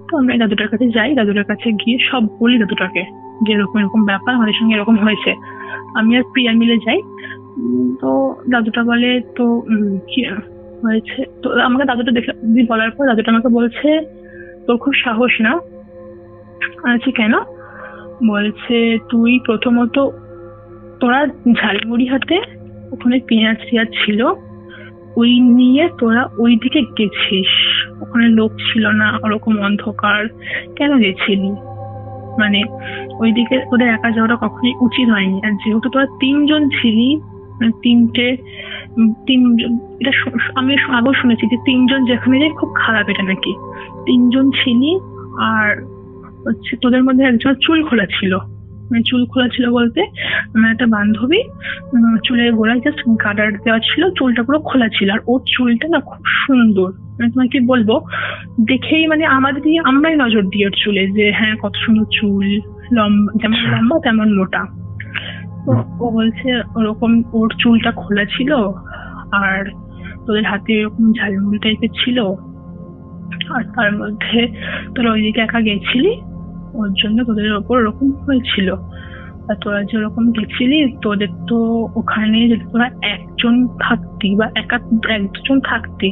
S3: তো আমরা দাদুটার কাছে যাই, দাদুটার কাছে গিয়ে সব বলি দাদুটাকে যে এরকম এরকম ব্যাপার, আমাদের সঙ্গে এরকম হয়েছে। আমি আর প্রিয়া মিলে যাই, তো দাদুটা বলে তো হয়েছে তো আমাকে দাদুটা দেখে বলার পর দাদুটা আমাকে বলছে তোর খুব সাহস না। আচ্ছা কেন? বলছে তুই প্রথমত তোরা ঝালমুড়ি হাতে ওখানে পেঁয়াজ টিয়াজ ছিল ওই নিয়ে তোরা ওই দিকে গেছিস, ওখানে লোক ছিল না, ওরকম অন্ধকার, কেন গেছিলি? মানে ওইদিকে ওদের একা যাওয়াটা কখনোই উচিত হয়নি। আর যেহেতু তোরা তিনজন ছিলি, মানে তিনজন, এটা আমি আগেও শুনেছি যে তিনজন যেখানে যায় খুব খারাপ, এটা নাকি তিনজন ছিলি। আর হচ্ছে তোদের মধ্যে একজন চুল খোলা ছিল, মানে চুল খোলা ছিল বলতে আমার একটা বান্ধবী চুলের গোড়ায় জাস্ট গার্ডার দেওয়া ছিল, চুলটা পুরো খোলা ছিল। আর ওর চুলটা না খুব সুন্দর, মানে তোমাকে কি বলবো, দেখেই মানে আমরাই নজর দিই ওর চুলে যে হ্যাঁ কত সুন্দর চুল, লম্বা যেমন লম্বা তেমন মোটা। তো ও বলছে ওরকম ওর চুলটা খোলা ছিল আর তোদের হাতে এরকম ঝালমুড়ি টাইপের ছিল, আর তার মধ্যে তোরা ওইদিকে একা গেছিলি, ওর জন্য তোদের ওপর ওরকম হয়েছিল। আর তোরা যেরকম গেছিলি তোদের তো ওখানে যদি তোরা একজন থাকতি বা একজন থাকতি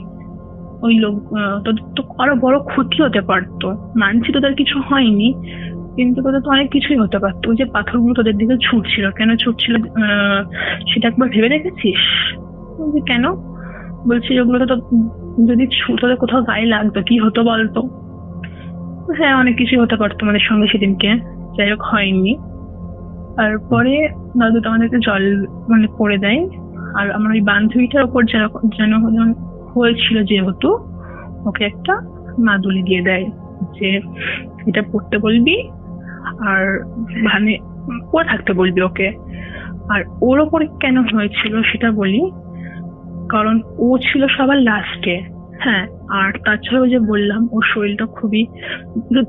S3: ওই লোক তোদের তো আরো বড় ক্ষতি হতে পারতো। মানছি তোদের কিছু হয়নি, কিন্তু তোদের তো অনেক কিছুই হতে পারতো। ওই যে পাথরগুলো তোদের দিকে ছুটছিল, কেন ছুটছিল সেটা একবার ভেবে দেখেছিস? বলছি কেন? বলছি ওগুলো তো যদি তোদের কোথাও গায়ে লাগতো কি হতো বলতো? হ্যাঁ অনেক কিছুই হতে পারতো আমাদের সঙ্গে সেদিনকে, যাই হোক হয়নি। তারপরে দাদু তো আমাদেরকে জল মানে পড়ে দেয়। আর আমার ওই বান্ধবীটার ওপর যেন হয়েছিল যেহেতু, ওকে একটা মাদুলি দিয়ে দেয় যে এটা পড়তে বলবি আর মানে পড়ে থাকতে বলবি ওকে। আর ওর ওপরে কেন হয়েছিল সেটা বলি, কারণ ও ছিল সবার লাস্টে। হ্যাঁ, আর তাছাড়াও যে বললাম ওর শরীরটা খুবই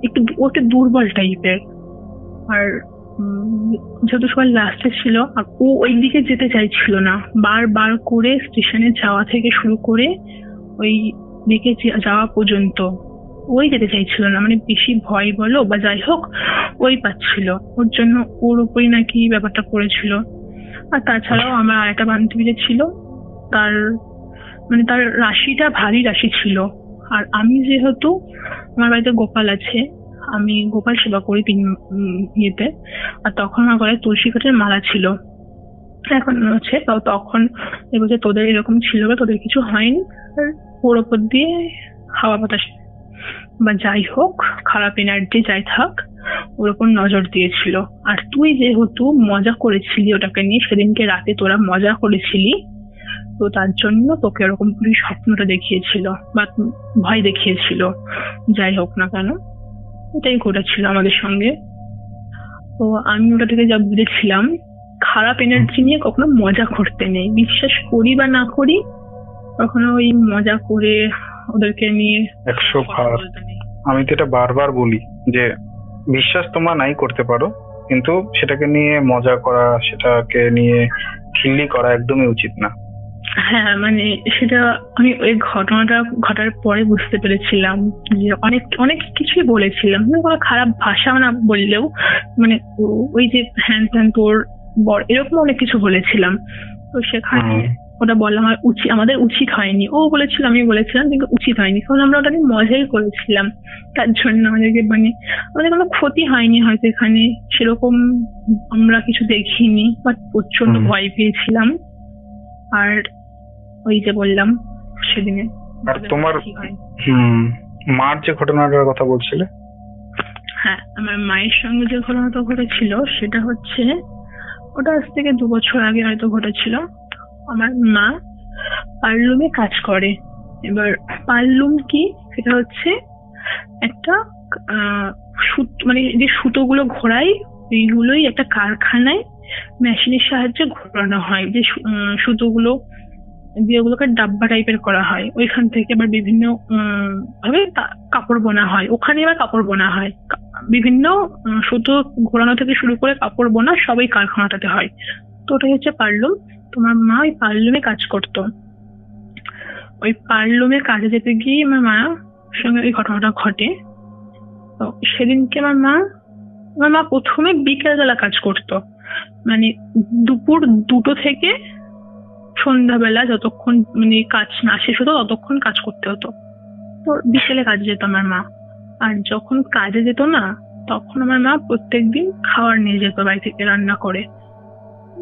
S3: একটু দুর্বল টাইপের। আর যেহেতু সবাই লাস্টে ছিল আর ও ওই দিকে যেতে চাইছিল না, বারবার করে স্টেশনে যাওয়া থেকে শুরু করে ওই দিকে যাওয়া পর্যন্ত ওই যেতে চাইছিল না, মানে বেশি ভয় বলো বা যাই হোক ওই পাচ্ছিল, ওর জন্য ওর উপরই নাকি ব্যাপারটা পড়েছিল। আর তাছাড়াও আমার আর একটা বান্ধবী যে ছিল তার মানে তার রাশিটা ভারী রাশি ছিল। আর আমি যেহেতু আমার বাড়িতে গোপাল আছে, আমি গোপাল সেবা করি ইয়েতে, আর তখন আমার গলায় তুলসী কাঠের মালা ছিল, এখন আছে তাও। তখন এবছর তোদের এরকম ছিল বা তোদের কিছু হয়নি। আর ওর ওপর দিয়ে হাওয়া বাতাস বা যাই হোক খারাপ এনার্জি যাই থাক ওর ওপর নজর দিয়েছিল। আর তুই যেহেতু মজা করেছিলি ওটাকে নিয়ে, সেদিনকে রাতে তোরা মজা করেছিলি, তো তার জন্য তোকে ওরকম পুরো স্বপ্নটা দেখিয়েছিল বা ভয় দেখিয়েছিল। যাই হোক না কেন এটাই ঘটেছিল আমাদের সঙ্গে। তো আমি ওটা থেকে যা বুঝেছিলাম, খারাপ এনার্জি নিয়ে কখনো মজা করতে নেই, বিশ্বাস করি বা না করি কখনো ওই মজা করে ওদেরকে নিয়ে
S2: 100 আমি তো এটা বারবার বলি যে বিশ্বাস তোমরা নাই করতে পারো, কিন্তু সেটাকে নিয়ে মজা করা, সেটাকে নিয়ে খিল্লি করা একদমই উচিত না।
S3: হ্যাঁ মানে সেটা আমি ওই ঘটনাটা ঘটার পরে বুঝতে পেরেছিলাম যে অনেক অনেক কিছুই বলেছিলাম, কোনো খারাপ ভাষা না বললেও মানে ওই যে হ্যান ত্যান তোর বর এরকম অনেক কিছু বলেছিলাম। তো সেখানে ওটা বলা আমাদের উচিত হয়নি, ও বলেছিল আমি বলেছিলাম, কিন্তু উচিত হয়নি কারণ আমরা ওটা নিয়ে মজাই করেছিলাম। তার জন্য আমাদেরকে মানে আমাদের কোনো ক্ষতি হয়নি হয়তো এখানে সেরকম আমরা কিছু দেখিনি, বাট প্রচন্ড ভয় পেয়েছিলাম। আর ওই যে বললাম সেদিনে।
S2: আর তোমার মার যে ঘটনাটার কথা বলছিলে?
S3: হ্যাঁ, আমার মায়ের সঙ্গে যে ঘটনাটা ঘটেছিল সেটা হচ্ছে ওটা আজ থেকে 2 বছর আগে হয়তো ঘটেছিল। আমার মা পারলুমে কাজ করে। এবার পারলুম কি, সেটা হচ্ছে একটা মানে যে সুতোগুলো ঘোরাই ওইগুলোই একটা কারখানায় মেশিনের সাহায্যে ঘোরানো হয়, যে সুতোগুলো দিয়ে ওগুলোকে ডাব্বা টাইপের করা হয়, ওইখান থেকে আবার বিভিন্ন ভাবে কাপড় বোনা হয়, ওখানে আবার কাপড় বোনা হয়, বিভিন্ন সুতো ঘোরানো থেকে শুরু করে কাপড় বোনা সবই কারখানাটাতে হয়। তো ওটাই হচ্ছে পারলুম। তোমার মা ওই পারলুমে কাজ করতো। ওই পারলুমে কাজে যেতে গিয়ে আমার মার সঙ্গে ওই ঘটনাটা ঘটে। তো সেদিনকে আমার মা প্রথমে বিকেলবেলা কাজ করতো, মানে দুপুর 2টো থেকে সন্ধ্যাবেলা যতক্ষণ মানে কাজ না শেষ হতো ততক্ষণ কাজ করতে হতো। তো বিকেলে কাজে যেত আমার মা। আর যখন কাজে যেত না, তখন আমার মা প্রত্যেকদিন খাবার নিয়ে যেত বাড়ি থেকে রান্না করে।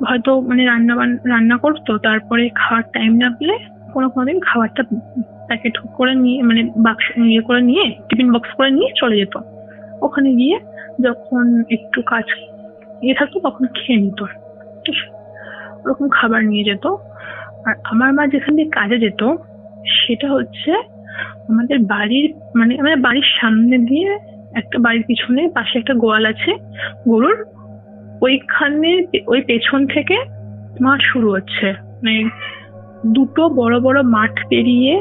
S3: হয়তো মানে রান্না করতো, তারপরে খাওয়ার টাইম না পেলে কোনোদিন খাবারটা প্যাকেট করে নিয়ে মানে বাক্স ইয়ে করে নিয়ে টিফিন বক্স করে নিয়ে চলে যেত। ওখানে গিয়ে যখন একটু কাজ থাকতো তখন খেয়ে নিত। ওরকম খাবার নিয়ে যেত। আর আমার মা যেখান থেকে কাজে যেত সেটা হচ্ছে আমাদের বাড়ির মানে আমাদের বাড়ির সামনে দিয়ে একটা বাড়ির পিছনে পাশে একটা গোয়াল আছে গরুর, ওইখানে ওই পেছন থেকে মাঠ শুরু হচ্ছে। মানে দুটো বড় বড় মাঠ পেরিয়ে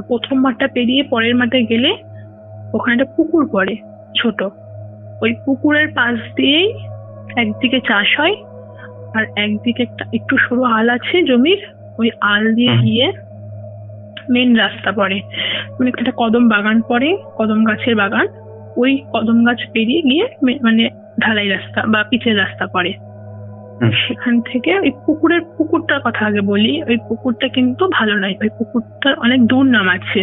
S3: প্রথম মাঠটা পেরিয়ে পরের মাঠে গেলে ওখানে একটা পুকুর পড়ে ছোট। ওই পুকুরের পাশ দিয়েই একদিকে চাষ হয় আর একদিকে একটু সরু আল আছে জমির। ওই আল দিয়ে গিয়ে মেন রাস্তা পড়ে, মানে একটা কদম বাগান পড়ে, কদম গাছের বাগান। ওই কদম গাছ পেরিয়ে গিয়ে মানে ঢালাই রাস্তা বা পিচের রাস্তা পড়ে। সেখান থেকে ওই পুকুরটার কথা আগে বলি। ওই পুকুরটা কিন্তু ভালো নয়, ওই পুকুরটার অনেক দুর্নাম আছে,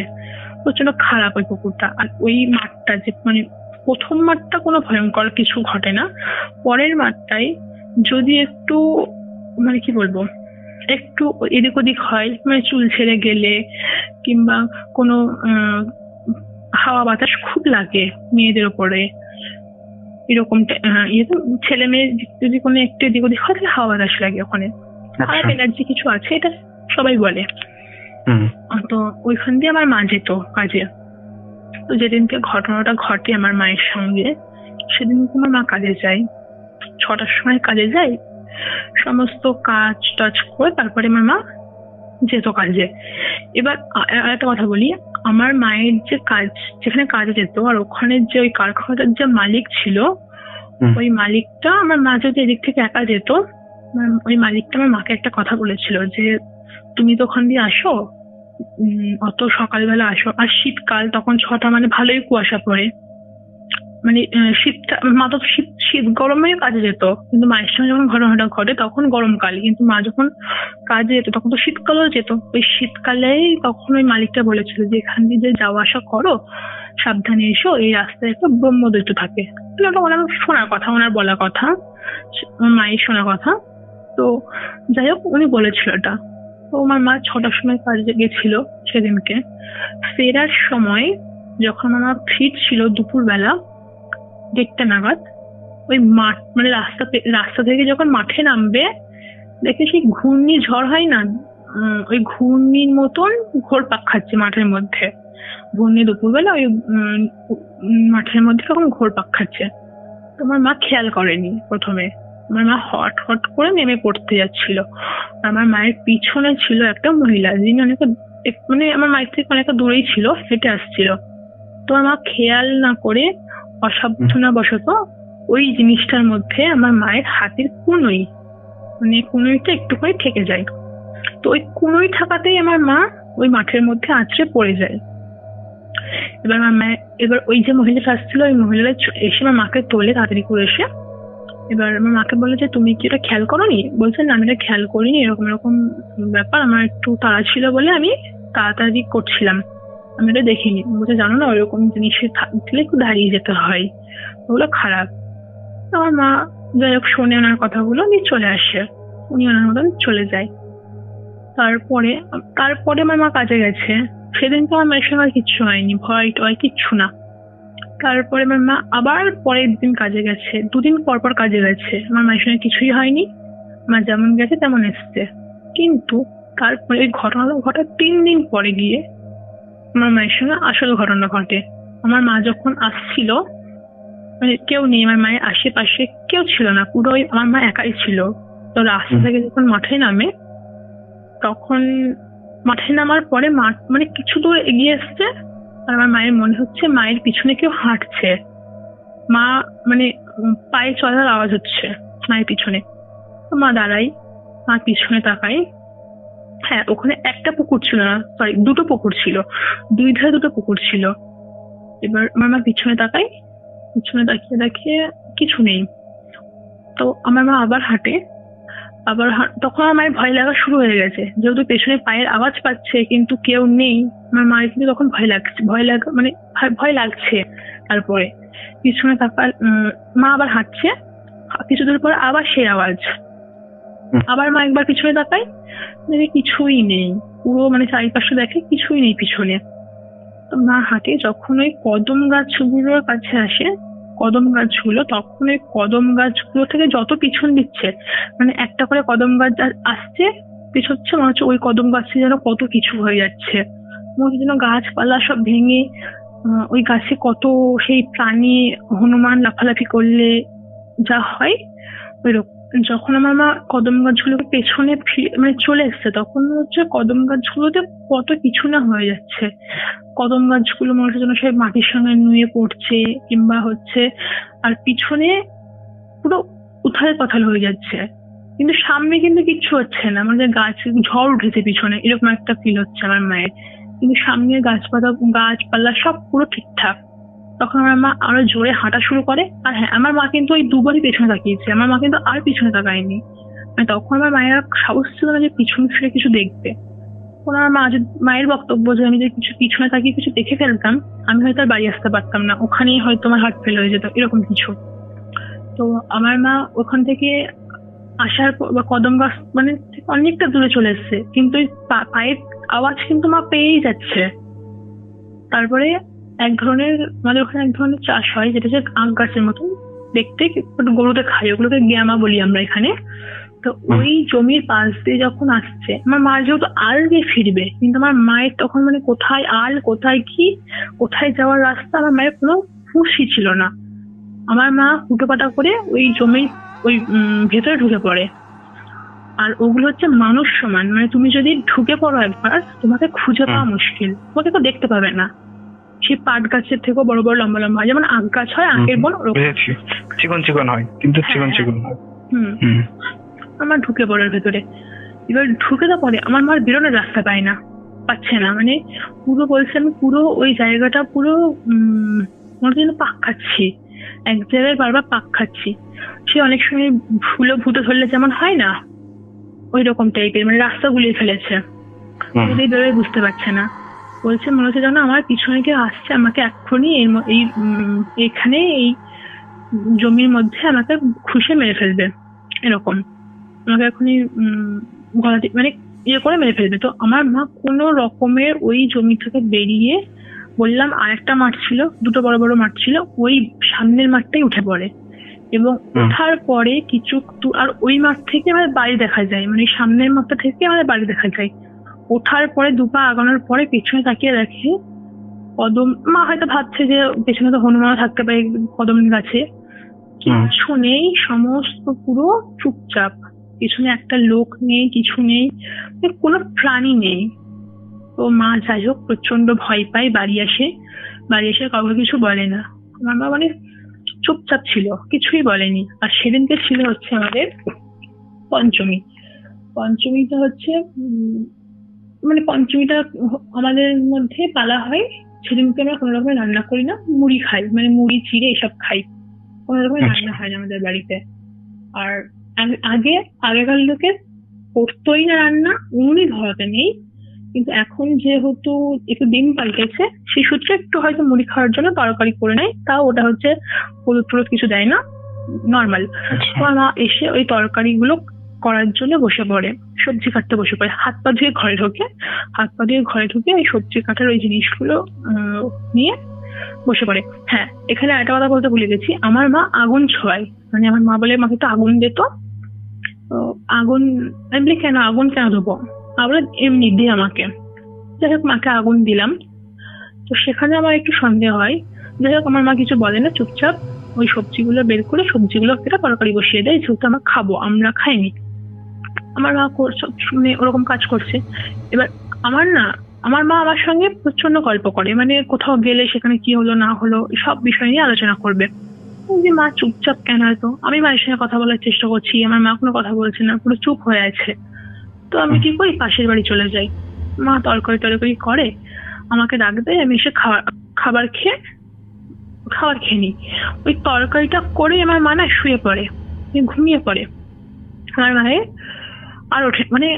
S3: প্রচন্ড খারাপ ওই পুকুরটা। আর ওই মাঠটা যে মানে প্রথম মাঠটা কোনো ভয়ঙ্কর কিছু ঘটে না, পরের মাঠটাই যদি একটু মানে কি বলবো একটু এদিক ওদিক হয়, মানে চুল ছেড়ে গেলে কিংবা কোনো হাওয়া বাতাস খুব লাগে মেয়েদের ওপরে, এরকম ছেলে মেয়ে যদি কোনো একটু এদিক ওদিক হয় তাহলে হাওয়া বাতাস লাগে, ওখানে খারাপ এনার্জি কিছু আছে, এটা সবাই বলে। তো ওইখান দিয়ে আমার মা যেত কাজে। তো যেদিনকে ঘটনাটা ঘটে আমার মায়ের সঙ্গে, সেদিনকে আমার মা কাজে যায়, 6টার সময় কাজে যায়। সমস্ত কাজ টাজ করে তারপরে আমার মা যেত কাজে। এবার একটা কথা বলি, আমার মায়ের যে কাজ যেখানে কাজে যেত আর ওখানে যে ওই কারখানাটার যে মালিক ছিল, ওই মালিকটা আমার মা যদি এদিক থেকে একা যেত, ওই মালিকটা আমার মাকে একটা কথা বলেছিল যে তুমি তো ওখান দিয়ে আসো, অত সকালবেলা আসো, আর শীতকাল তখন 6টা মানে ভালোই কুয়াশা পড়ে, মানে শীতটা মা তো শীত গরমে কাজে যেত, কিন্তু মায়ের সঙ্গে যখন ঘটনাটা ঘটে তখন গরমকাল, কিন্তু মা যখন কাজে যেত তখন তো শীতকালেও যেত। ওই শীতকালেই তখন ওই মালিকটা বলেছিল যে এখান দিয়ে যে যাওয়া আসা করো সাবধানে এসো, এই রাস্তায় একটা ব্রহ্মদৈত্য থাকে। ওটা ওনার শোনার কথা, ওনার বলা কথা, মায়ের শোনা কথা। তো যাই হোক উনি বলেছিল এটা। তো আমার মা 6টার সময় কাজে গেছিল সেদিনকে। ফেরার সময় যখন আমার মা ফিরছিল দুপুরবেলা 1:30 নাগাদ, ওই মাঠ মানে রাস্তা থেকে যখন মাঠে নামবে, দেখে সেই ঘূর্ণি ঝড় হয় না, ওই ঘূর্ণির মতন ঘোরপাক খাচ্ছে মাঠের মধ্যে। ঘূর্ণি দুপুরবেলা ওই মাঠের মধ্যে তখন ঘোরপাক খাচ্ছে। তোমার মা খেয়াল করেনি প্রথমে, আমার মা হট হট করে নেমে পড়তে যাচ্ছিল। আমার মায়ের পিছনে ছিল একটা মহিলা, যিনি অনেক মানে আমার মায়ের থেকে অনেকটা দূরেই ছিল, হেঁটে আসছিল। তো আমার মা খেয়াল না করে অসাবধানতাবশত ওই জিনিসটার মধ্যে আমার মায়ের হাতের কুনোই, মানে কুনোইটা একটুখানি ঠেকে যায়। তো ওই কুনোই থাকাতেই আমার মা ওই মাঠের মধ্যে আছড়ে পড়ে যায়। এবার ওই যে মহিলাটা আসছিল, ওই মহিলাটা এসে আমার মাকে তোলে তাড়াতাড়ি করে এসে। এবার আমার মাকে বলে যে তুমি কি এটা খেয়াল করোনি? বলছে না, আমি এটা খেয়াল করিনি, এরকম এরকম ব্যাপার, আমার একটু তাড়া ছিল বলে আমি তাড়াতাড়ি করছিলাম, আমি এটা দেখিনি। বলছে জানো না, ওইরকম জিনিসে থাকলে একটু দাঁড়িয়ে যেতে হয়, ওগুলো খারাপ। আমার মা যাই হোক শোনে ওনার কথাগুলো, উনি চলে আসে, উনি ওনার মতন চলে যায়। তারপরে আমার মা কাজে গেছে। সেদিন তো আমার মায়ের সঙ্গে আর কিচ্ছু হয়নি, ভয় টয় কিচ্ছু না। তারপরে আমার মা আবার পরের দিন কাজে গেছে, 2 দিন পর পর কাজে গেছে, আমার মায়ের সঙ্গে কিছুই হয়নি, মা যেমন গেছে তেমন এসছে। কিন্তু তারপরে ওই ঘটনাটা ঘটার 3 দিন পরে গিয়ে আমার মায়ের সঙ্গে আসল ঘটনা ঘটে। আমার মা যখন আসছিল, মানে কেউ নেই, আমার মায়ের আশেপাশে কেউ ছিল না, পুরো আমার মা একাই ছিল। তো রাস্তা থেকে যখন মাঠে নামে, তখন মাঠে নামার পরে মাঠ মানে কিছু দূর এগিয়ে এসছে, আর আমার মায়ের মনে হচ্ছে মায়ের পিছনে কেউ হাঁটছে। মা মানে পায়ে চলার আওয়াজ হচ্ছে মায়ের পিছনে। তো মা দাঁড়াই, মা পিছনে তাকাই, হ্যাঁ ওখানে একটা পুকুর ছিল না, সরি 2টো পুকুর ছিল, 2 ধারে 2টো পুকুর ছিল। এবার আমার মা পিছনে তাকাই, পিছনে তাকিয়ে কিছু নেই। তো আমার মা আবার হাঁটে, আবার তখন আমার মায়ের ভয় লাগা শুরু হয়ে গেছে, যেহেতু পেছনে পায়ের আওয়াজ পাচ্ছে কিন্তু কেউ নেই। আমার মায়ের কিন্তু তখন ভয় লাগছে। তারপরে পিছনে তাকাল, মা আবার হাঁটছে, কিছু দূর পর আবার সেই আওয়াজ। আবার মা একবার পিছনে তাকায়, দেখে কিছুই নেই, পুরো চারিপাশে দেখে কিছুই নেই পিছনে। তো মা হাঁটে, যখন ওই কদম গাছগুলোর কাছে আসে, কদম গাছগুলো, তখন ওই কদম গাছগুলো থেকে যত পিছন দিচ্ছে, একটা করে কদম গাছ আসছে পিছোচ্ছে, মনে হচ্ছে ওই কদম গাছে যেন কত কিছু হয়ে যাচ্ছে, মনে হচ্ছে যেন গাছপালা সব ভেঙে ওই গাছে কত সেই প্রাণী হনুমান লাফালাফি করলে যা হয় ওইরকম। যখন আমার মা কদম গাছগুলোকে পেছনে চলে এসছে, তখন হচ্ছে কদম গাছগুলোতে কত কিছু না হয়ে যাচ্ছে। কদম গাছগুলো মনে হচ্ছে যেন সেই মাটির সঙ্গে নুয়ে পড়ছে, কিংবা হচ্ছে আর পিছনে পুরো উথাল পাথাল হয়ে যাচ্ছে, কিন্তু সামনে কিন্তু কিচ্ছু হচ্ছে না, গাছ ঝড় উঠেছে পিছনে, এরকম একটা ফিল হচ্ছে আমার মায়ের। কিন্তু সামনে গাছপালা সব পুরো ঠিকঠাক। তখন আমার মা আরো জোরে হাঁটা শুরু করে। আর হ্যাঁ, আমার মা কিন্তু ওই দুবারই পেছনে তাকিয়েছে, আমার মা কিন্তু আর পিছনে তাকায়নি। তখন আমার মায়ের সাহস ছিল না যে পিছনে ফিরে কিছু দেখবে। আমার মায়ের বক্তব্য যে আমি যদি কিছু পিছনে তাকিয়ে কিছু দেখে ফেলতাম, আমি হয়তো আর বাড়ি আসতে পারতাম না, ওখানেই হয়তো আমার হার্ট ফেল হয়ে যেত, এরকম কিছু। তো আমার মা ওখান থেকে আসার পর কদম গাছ অনেকটা দূরে চলে এসছে, কিন্তু ওই পায়ের আওয়াজ কিন্তু মা পেয়েই যাচ্ছে। তারপরে আমাদের ওখানে এক ধরনের চাষ হয়, যেটা হচ্ছে আখ গাছের মতন দেখতে, গরুতে খায়, ওগুলোকে গ্যামা বলি আমরা এখানে। তো ওই জমির পাশ দিয়ে যখন আসছে, আমার মা যেহেতু আল দিয়ে ফিরবে, কিন্তু আমার মায়ের তখন কোথায় আল, কোথায় কি, কোথায় যাওয়ার রাস্তা, আমার মায়ের কোনো হুঁশই ছিল না। আমার মা হুটোপাটা করে ওই জমির ওই ভেতরে ঢুকে পড়ে। আর ওগুলো হচ্ছে মানুষ সমান, তুমি যদি ঢুকে পড়ো একবার, তোমাকে খুঁজে পাওয়া মুশকিল, তোমাকে তো দেখতে পাবে না। সেই পাট গাছের থেকেও বড় বড় লম্বা লম্বা হয়, যেমন আখ গাছ হয়, আখের বন
S2: চিকন চিকন হয়, কিন্তু চিকন চিকন হয়।
S3: আমার ঢুকে পড়ে ভেতরে। এবার ঢুকে তো পরে আমার মার বেরোনোর রাস্তা পাচ্ছে না, পুরো বলছে আমি পুরো ওই জায়গাটা পুরো মনে যেন পাক খাচ্ছি, এক জায়গায় বারবার পাক খাচ্ছি। সে অনেক সময় ভূতে ধরলে যেমন হয় না, ওই রকম টাইপের, রাস্তা গুলিয়ে ফেলেছে, বেরোয় বুঝতে পারছে না। বলছে মনে হচ্ছে যেন আমার পিছনে কেউ আসছে, আমাকে এক্ষুনি এখানে এই জমির মধ্যে আমাকে খুশে মেরে ফেলবে, এরকম আমাকে এখনই গলা ইয়ে করে মেরে ফেলবে। তো আমার মা কোনো রকমের ওই জমি থেকে বেরিয়ে, বললাম আর একটা মাঠ ছিল, দুটো বড় বড় মাঠ ছিল, ওই সামনের মাঠটাই উঠে পড়ে। এবং ওঠার পরে কিছু আর ওই মাঠ থেকে আমাদের বাড়ি দেখা যায়, সামনের মাঠটা থেকে আমাদের বাড়ি দেখা যায়। ওঠার পরে দুপা আগানোর পরে পেছনে তাকিয়ে দেখে কদম, মা হয়তো ভাবছে যে পেছনে তো হনুমান থাকতে পারে কদম গাছে, কিছু নেই, সমস্ত পুরো চুপচাপ, পিছনে একটা লোক নেই, কিছু নেই, কোনো প্রাণী নেই। তো মা যাই হোক প্রচন্ড ভয় পায়, বাড়ি এসে কাউকে কিছু বলে না। আমার মা চুপচাপ ছিল, কিছুই বলেনি। আর সেদিনকে ছিল হচ্ছে আমাদের পঞ্চমীটা হচ্ছে পঞ্চমীটা আমাদের মধ্যে পালা হয়। সেদিনকে আমরা কোনো রকমের রান্না করি না, মুড়ি খাই, মুড়ি চিড়ে এসব খাই, কোনো রকমের রান্না হয় না আমাদের বাড়িতে। আর আগেকার লোকের করতোই না রান্না, উনুনই ধরাতে নেই, কিন্তু এখন যেহেতু একটু দিন পাল্টেছে, সেই সূত্রে একটু হয়তো মুড়ি খাওয়ার জন্য তরকারি করে নেয়, তাও ওটা হচ্ছে হলুদ টলুদ কিছু দেয় না, নর্মাল। আমার মা এসে ওই তরকারি গুলো করার জন্য বসে পড়ে, সবজি কাটতে বসে পড়ে, হাত পা ধুয়ে ঘরে ঢুকে ওই সবজি কাটার ওই জিনিসগুলো নিয়ে বসে পড়ে। হ্যাঁ, এখানে একটা কথা বলতে ভুলে গেছি, আমার মা আগুন ছোঁয়ায়, আমার মা বলে মাকে তো আগুন দিত, আগুন, আমি বলি কেন আগুন কেন দেবো, আবার এমনি দিয়ে আমাকে। যাই হোক, মাকে আগুন দিলাম। তো সেখানে আমার একটু সন্দেহ হয়। যাই হোক, আমার মা কিছু বলে না, চুপচাপ ওই সবজিগুলো বের করে সবজিগুলো একটা তরকারি বসিয়ে দেয়, যেহেতু আমরা খাবো, আমরা খাইনি। আমার মা ওরকম কাজ করছে। এবার আমার মা আমার সঙ্গে প্রচন্ড গল্প করে, কোথাও গেলে সেখানে কি হলো না হলো সব বিষয় নিয়ে আলোচনা করবে। যে মা চুপচাপ কেন, হয়তো আমি মায়ের সঙ্গে কথা বলার চেষ্টা করছি, আমার মা কোনো কথা বলছে না, পুরো চুপ হয়ে আছে। তো আমি কি করি, পাশের বাড়ি চলে যাই। মা তরকারি করে আমাকে ডাক দেয়, আমি এসে খাবার খেয়ে নিই। ওই তরকারিটা করে আমার মা না শুয়ে পড়ে, ঘুমিয়ে পড়ে। আমার মায়ের আর ওঠে মানে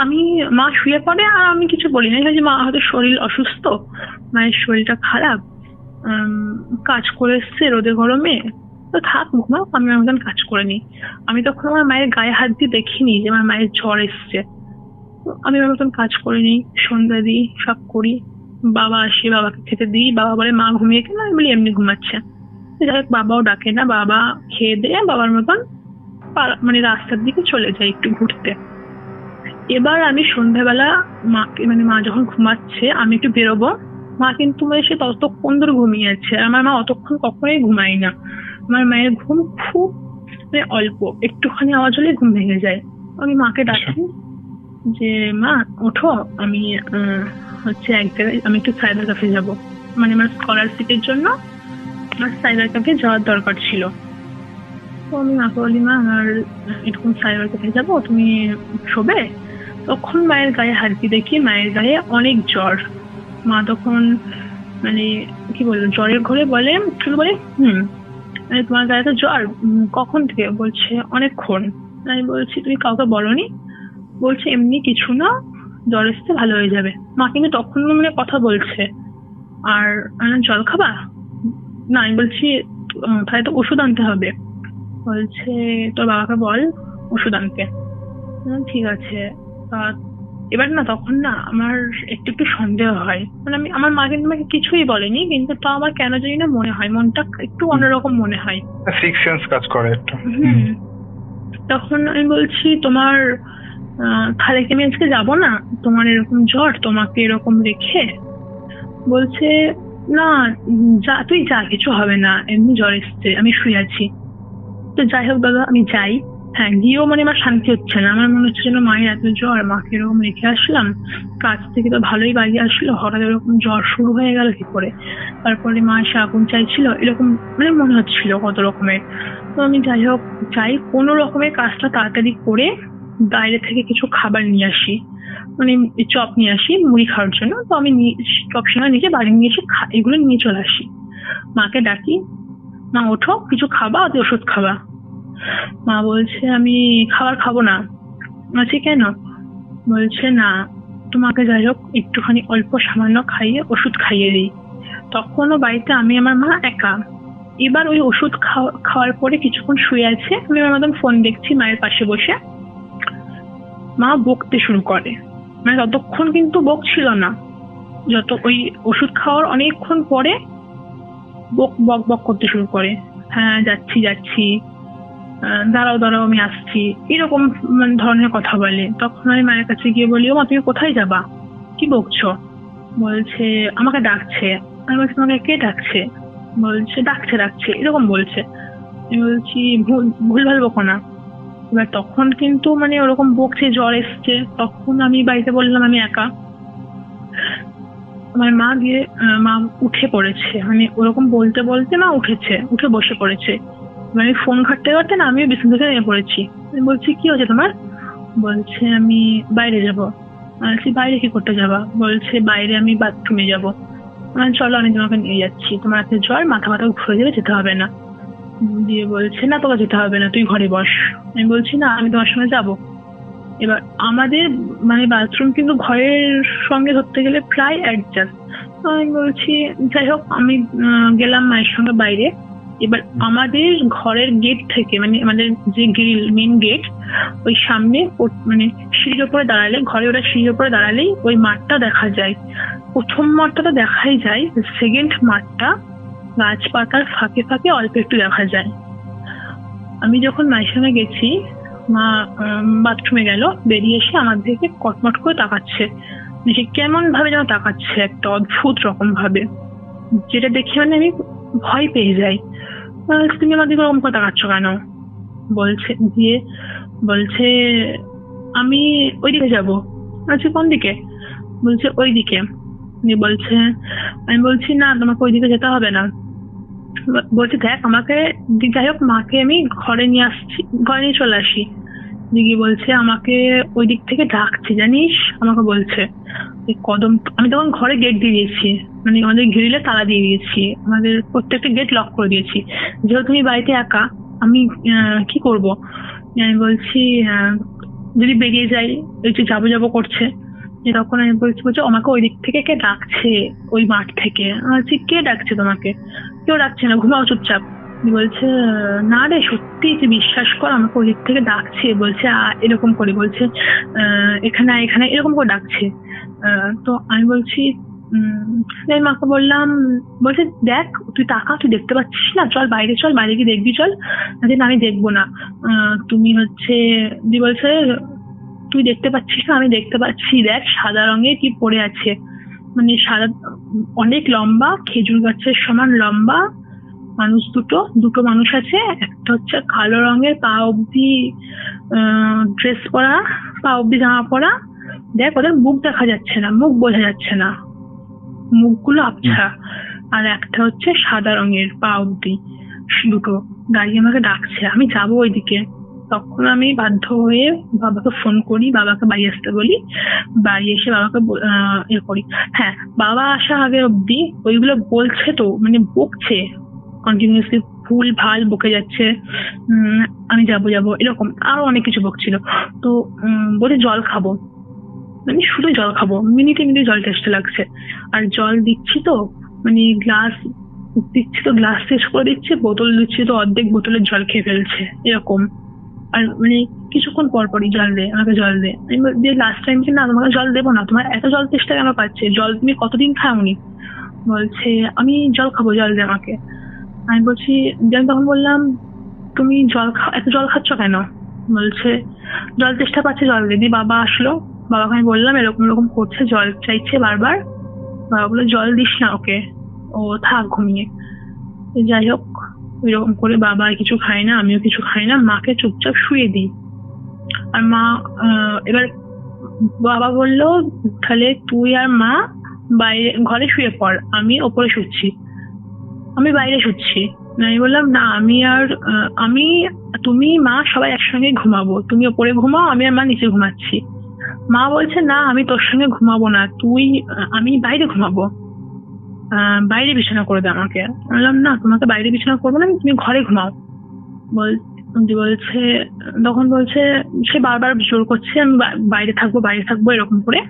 S3: আমি মা শুয়ে পড়ে আর আমি কিছু বলি না, যে মা হয়তো শরীর অসুস্থ, মায়ের শরীরটা খারাপ, কাজ করে এসছে রোদে গরমে, তো থাক ঘুমাও, আমি আমার মতন কাজ করে নিই। আমি তখন আমার মায়ের গায়ে হাত দিয়ে দেখিনি যে আমার মায়ের জ্বর এসছে। আমি আমার মতন কাজ করে নিই, সন্ধ্যা দিই, সব করি। বাবা আসে, বাবাকে খেতে দিই, বাবা বলে মা ঘুমিয়ে গেল, আমি বলি এমনি ঘুমাচ্ছে। যাই হোক, বাবাও ডাকে না, বাবা খেয়ে দিয়ে বাবার মতন মানে রাস্তার দিকে চলে যায় একটু ঘুরতে। এবার আমি সন্ধ্যাবেলা মাকে মানে মা যখন ঘুমাচ্ছে আমি একটু বেরোবো, মা কিন্তু সে ততক্ষণ ধরে ঘুমিয়ে আছে। আমার মা অতক্ষণ কখনোই ঘুমায় না। আমার মায়ের ঘুম খুব মানে অল্প, একটুখানি আওয়াজ হলে ঘুম ভেঙে যায়। আমি মাকে ডাকি যে মা ওঠো, আমি হচ্ছে এক জায়গায় আমি একটু সাইবার ক্যাফে যাবো, মানে আমার স্কলারশিপের জন্য আমার সাইবার ক্যাফে যাওয়ার দরকার ছিল। তো আমি মাকে বলি মা আমার এরকম সাইবার ক্যাফে যাবো, তুমি শোবে? তখন মায়ের গায়ে হাত দিয়ে দেখি মায়ের গায়ে অনেক জ্বর। মা তখন মানে কি বলবো, জ্বরের ঘরে বলে তোমার গায়ে তো জ্বর, কখন থেকে? বলছে অনেকক্ষণ। আমি বলছি তুমি কাউকে বলোনি? বলছে এমনি কিছু না, জ্বর এসছে ভালো হয়ে যাবে। মা কিন্তু তখন মানে কথা বলছে। আর জল খাবা না? আমি বলছি তাহলে তো ওষুধ আনতে হবে। বলছে তোর বাবাকে বল ওষুধ আনতে। ঠিক আছে। এবার না তখন না আমার একটু একটু সন্দেহ হয়, মানে আমি আমার মা কিন্তু আমাকে কিছুই বলেনি, কিন্তু তা আমার কেন জানি না মনে হয়, মনটা একটু অন্যরকম মনে হয়,
S2: সিক্স সেন্স কাজ করে একটু।
S3: তখন আমি বলছি তোমার তাহলে কি আমি আজকে যাবো না? তোমার এরকম জ্বর, তোমাকে এরকম রেখে? বলছে না যা, তুই যা, কিছু হবে না, এমনি জ্বর এসছে, আমি শুয়ে আছি। তো যাই হোক দাদা, আমি যাই। হ্যাঁ, গিয়েও মানে আমার শান্তি হচ্ছে না, আমার মনে হচ্ছে যেন মায়ের এত জ্বর, মাকে এরকম রেখে আসলাম, কাজ থেকে তো ভালোই বাড়ি আসলো, হঠাৎ এরকম জ্বর শুরু হয়ে গেল কি করে? তারপরে মা এসে আগুন চাইছিল, এরকম মানে মনে হচ্ছিল কত রকমের। তো আমি যাই হোক যাই, কোনো রকমের কাজটা তাড়াতাড়ি করে বাইরে থেকে কিছু খাবার নিয়ে আসি, মানে চপ নিয়ে আসি মুড়ি খাওয়ার জন্য। তো আমি চপ সিঙ্গারা নিজে বাড়ি নিয়ে এসে এগুলো নিয়ে চলে আসি। মাকে ডাকি, মা ওঠো, কিছু খাবা, ওষুধ খাবা। মা বলছে আমি খাবার খাবো না। বলছি কেন? বলছে না, তোমাকে যাই হোক একটুখানি অল্প সামান্য খাইয়ে ওষুধ খাইয়ে দিই। তখনও বাড়িতে আমি আমার মা একা। এবার ওই ওষুধ খাওয়ার পরে কিছুক্ষণ শুয়ে আছে, আমি আমার মতন ফোন দেখছি মায়ের পাশে বসে। মা বকতে শুরু করে, মানে ততক্ষণ কিন্তু বকছিল না, যত ওই ওষুধ খাওয়ার অনেকক্ষণ পরে বক বক বক করতে শুরু করে। হ্যাঁ যাচ্ছি যাচ্ছি, দাঁড়াও দাঁড়াও আমি আসছি, এরকম মানে ধরনের কথা বলে। তখন আমি মায়ের কাছে গিয়ে বলি ও মা তুমি কোথায় যাবা, কি বকছো? বলছে আমাকে ডাকছে। আমি বলছি তোমাকে কে ডাকছে? বলছে ডাকছে ডাকছে এরকম বলছে। আমি বলছি ভুলভাল বকো না। এবার তখন কিন্তু মানে ওরকম বকছে, জ্বর এসছে। তখন আমি বাড়িতে বললাম আমি একা। আমার মা গিয়ে মা উঠে পড়েছে, মানে ওরকম বলতে বলতে মা উঠে বসে পড়েছে। মানে ফোন ঘাটতে ঘাটতে না আমিও বিছানা থেকে নেমে পড়েছি। আমি বলছি কি হয়েছে তোমার? বলছে আমি বাইরে যাবো। বলছি বাইরে কি করতে যাবা? বলছে বাইরে আমি বাথরুমে যাবো। চলো আমি তোমাকে নিয়ে যাচ্ছি, তোমার এত জ্বর, মাথা মাথা ঘুরে যাবে, যেতে হবে না। দিয়ে বলছে না তোকে যেতে হবে না, তুই ঘরে বস। আমি বলছি না আমি তোমার সঙ্গে যাবো। এবার আমাদের মানে বাথরুম কিন্তু ঘরের সঙ্গে ধরতে গেলে প্রায় অ্যাডজাস্ট। আমি বলছি যাই হোক, আমি গেলাম মায়ের সঙ্গে বাইরে। এবার আমাদের ঘরের গেট থেকে মানে আমাদের যে গ্রিল মেন গেট, ওই সামনে মানে সিঁড়ির উপরে দাঁড়ালে, ঘরে ওরা সিঁড়ির উপরে দাঁড়ালেই ওই মাঠটা দেখা যায়। প্রথম মাঠটা তো দেখাই যায়, সেকেন্ড মাঠটা গাছপাতার ফাঁকে ফাঁকে অল্প একটু দেখা যায়। আমি যখন মায়ের সঙ্গে গেছি, মা বাথরুমে গেল, বেরিয়ে এসে আমার দিকে কটমট করে তাকাচ্ছে, সে কেমন ভাবে যেন তাকাচ্ছে, একটা অদ্ভুত রকম ভাবে, যেটা দেখে মানে আমি ভয় পেয়ে যাই। তুমি আমার দিকে ওরকম করে তাকাচ্ছ কেন? বলছে আমি ওইদিকে যাবো। আচ্ছা কোন দিকে? বলছে ওইদিকে। বলছে, আমি বলছি না তোমাকে ওইদিকে যেতে হবে না। বলছে দেখ আমাকে, যাই হোক মাকে আমি ঘরে নিয়ে আসছি, ঘরে নিয়ে চলে আসি। দিদি বলছে আমাকে ওই দিক থেকে ডাকছে জানিস, আমাকে বলছে কদম। আমি তখন ঘরে গেট দিয়ে দিয়েছি, মানে আমাদের গ্রিলে তালা দিয়ে দিয়েছি, আমাদের প্রত্যেকটা গেট লক করে দিয়েছি, যেহেতু তুমি বাড়িতে একা, আমি কি করব? আমি বলছি যদি বেরিয়ে যাই, ওই যে যাবো যাবো করছে, তখন আমি বলছি আমাকে ওই দিক থেকে কে ডাকছে, ওই মাঠ থেকে। আমি বলছি কে ডাকছে তোমাকে? কেউ ডাকছে না, ঘুমাও চুপচাপ। বলছে না রে সত্যি, তুই বিশ্বাস কর, আমাকে ওই দিক থেকে ডাকছে। বলছে এরকম করে বলছে, এখানে এখানে এরকম করে ডাকছে। তো আমি বলছি আমি মাকে বললাম, বলছে দেখ তুই তাকা, তুই দেখতে পাচ্ছিস না, চল বাইরে, চল বাইরে গিয়ে দেখবি, চল। না আমি দেখবো না, তুমি হচ্ছে বলছে তুই দেখতে পাচ্ছিস না? আমি দেখতে পাচ্ছি, দেখ সাদা রঙের কি পড়ে আছে, মানে সাদা, অনেক লম্বা, খেজুর গাছের সমান লম্বা মানুষ, দুটো মানুষ আছে। একটা হচ্ছে কালো রঙের পা অব্দি ড্রেস পরা, পা অব্দি জামা পরা, দেখ ওদের মুখ দেখা যাচ্ছে না, মুখ বোঝা যাচ্ছে না, মুখগুলো আবছা। আর একটা হচ্ছে সাদা রঙের পা অব্দি, দুটো দাঁড়িয়ে আমাকে ডাকছে। আমি যাবো ওইদিকে, তখন আমি বাধ্য হয়ে বাবাকে ফোন করি, বাবাকে বাড়ি আসতে বলি। বাড়ি এসে বাবাকে ইয়ে করি। হ্যাঁ, বাবা আসা আগে অব্দি ওইগুলো বলছে, তো মানে বকছে কন্টিনিউসলি, ভুল ভাল বকে যাচ্ছে, আমি যাবো এরকম আরো অনেক কিছু বকছিল। তো বলে জল খাবো, মানে শুধু জল খাবো, মিনিটে মিনিটে জল টেস্ট লাগছে। আর জল দিচ্ছি তো, মানে গ্লাস দিচ্ছি তো গ্লাস শেষ করে দিচ্ছে, বোতল দিচ্ছি তো অর্ধেক বোতলের জল খেয়ে ফেলছে এরকম। আর মানে কিছুক্ষণ পর পরই জল দে, আমাকে জল দে। আমি লাস্ট টাইম না তোমাকে জল দেবো না, তোমার এত জল তেষ্টা কেন পাচ্ছে, জল তুমি কতদিন খাওনি? বলছে আমি জল খাবো, জল দে আমাকে। আমি বলছি, আমি তখন বললাম তুমি এত জল খাচ্ছ কেন? বলছে জল তেষ্টা পাচ্ছে, জল দে। দিয়ে বাবা আসলো, বাবাকে আমি বললাম এরকম এরকম করছে, জল চাইছে বারবার। বাবা বলে জল দিস না ওকে, ও থাক ঘুমিয়ে। যাই হোক, ওইরকম করে বাবা আর কিছু খায় না, আমিও কিছু খাই না, মাকে চুপচাপ শুয়ে দিই। আর মা এবার বাবা বললো তাহলে তুই আর মা বাইরে ঘরে শুয়ে পড়, আমি ওপরে শুচ্ছি। আমি বাইরে শুচ্ছি। আমি বললাম না, আমি তুমি মা সবাই একসঙ্গে ঘুমাবো, তুমি ওপরে ঘুমাও, আমি আর মা নিচে ঘুমাচ্ছি। মা বলছে না আমি তোর সঙ্গে ঘুমাবো না, আমি বাইরে ঘুমাবো, বাইরে বিছানা করে দে আমাকে। বললাম না তোমাকে বাইরে বিছানা করবো না, তুমি ঘরে ঘুমাও। বলছে তখন বলছে সে বারবার জোর করছে আমি বাইরে থাকবো এরকম করে,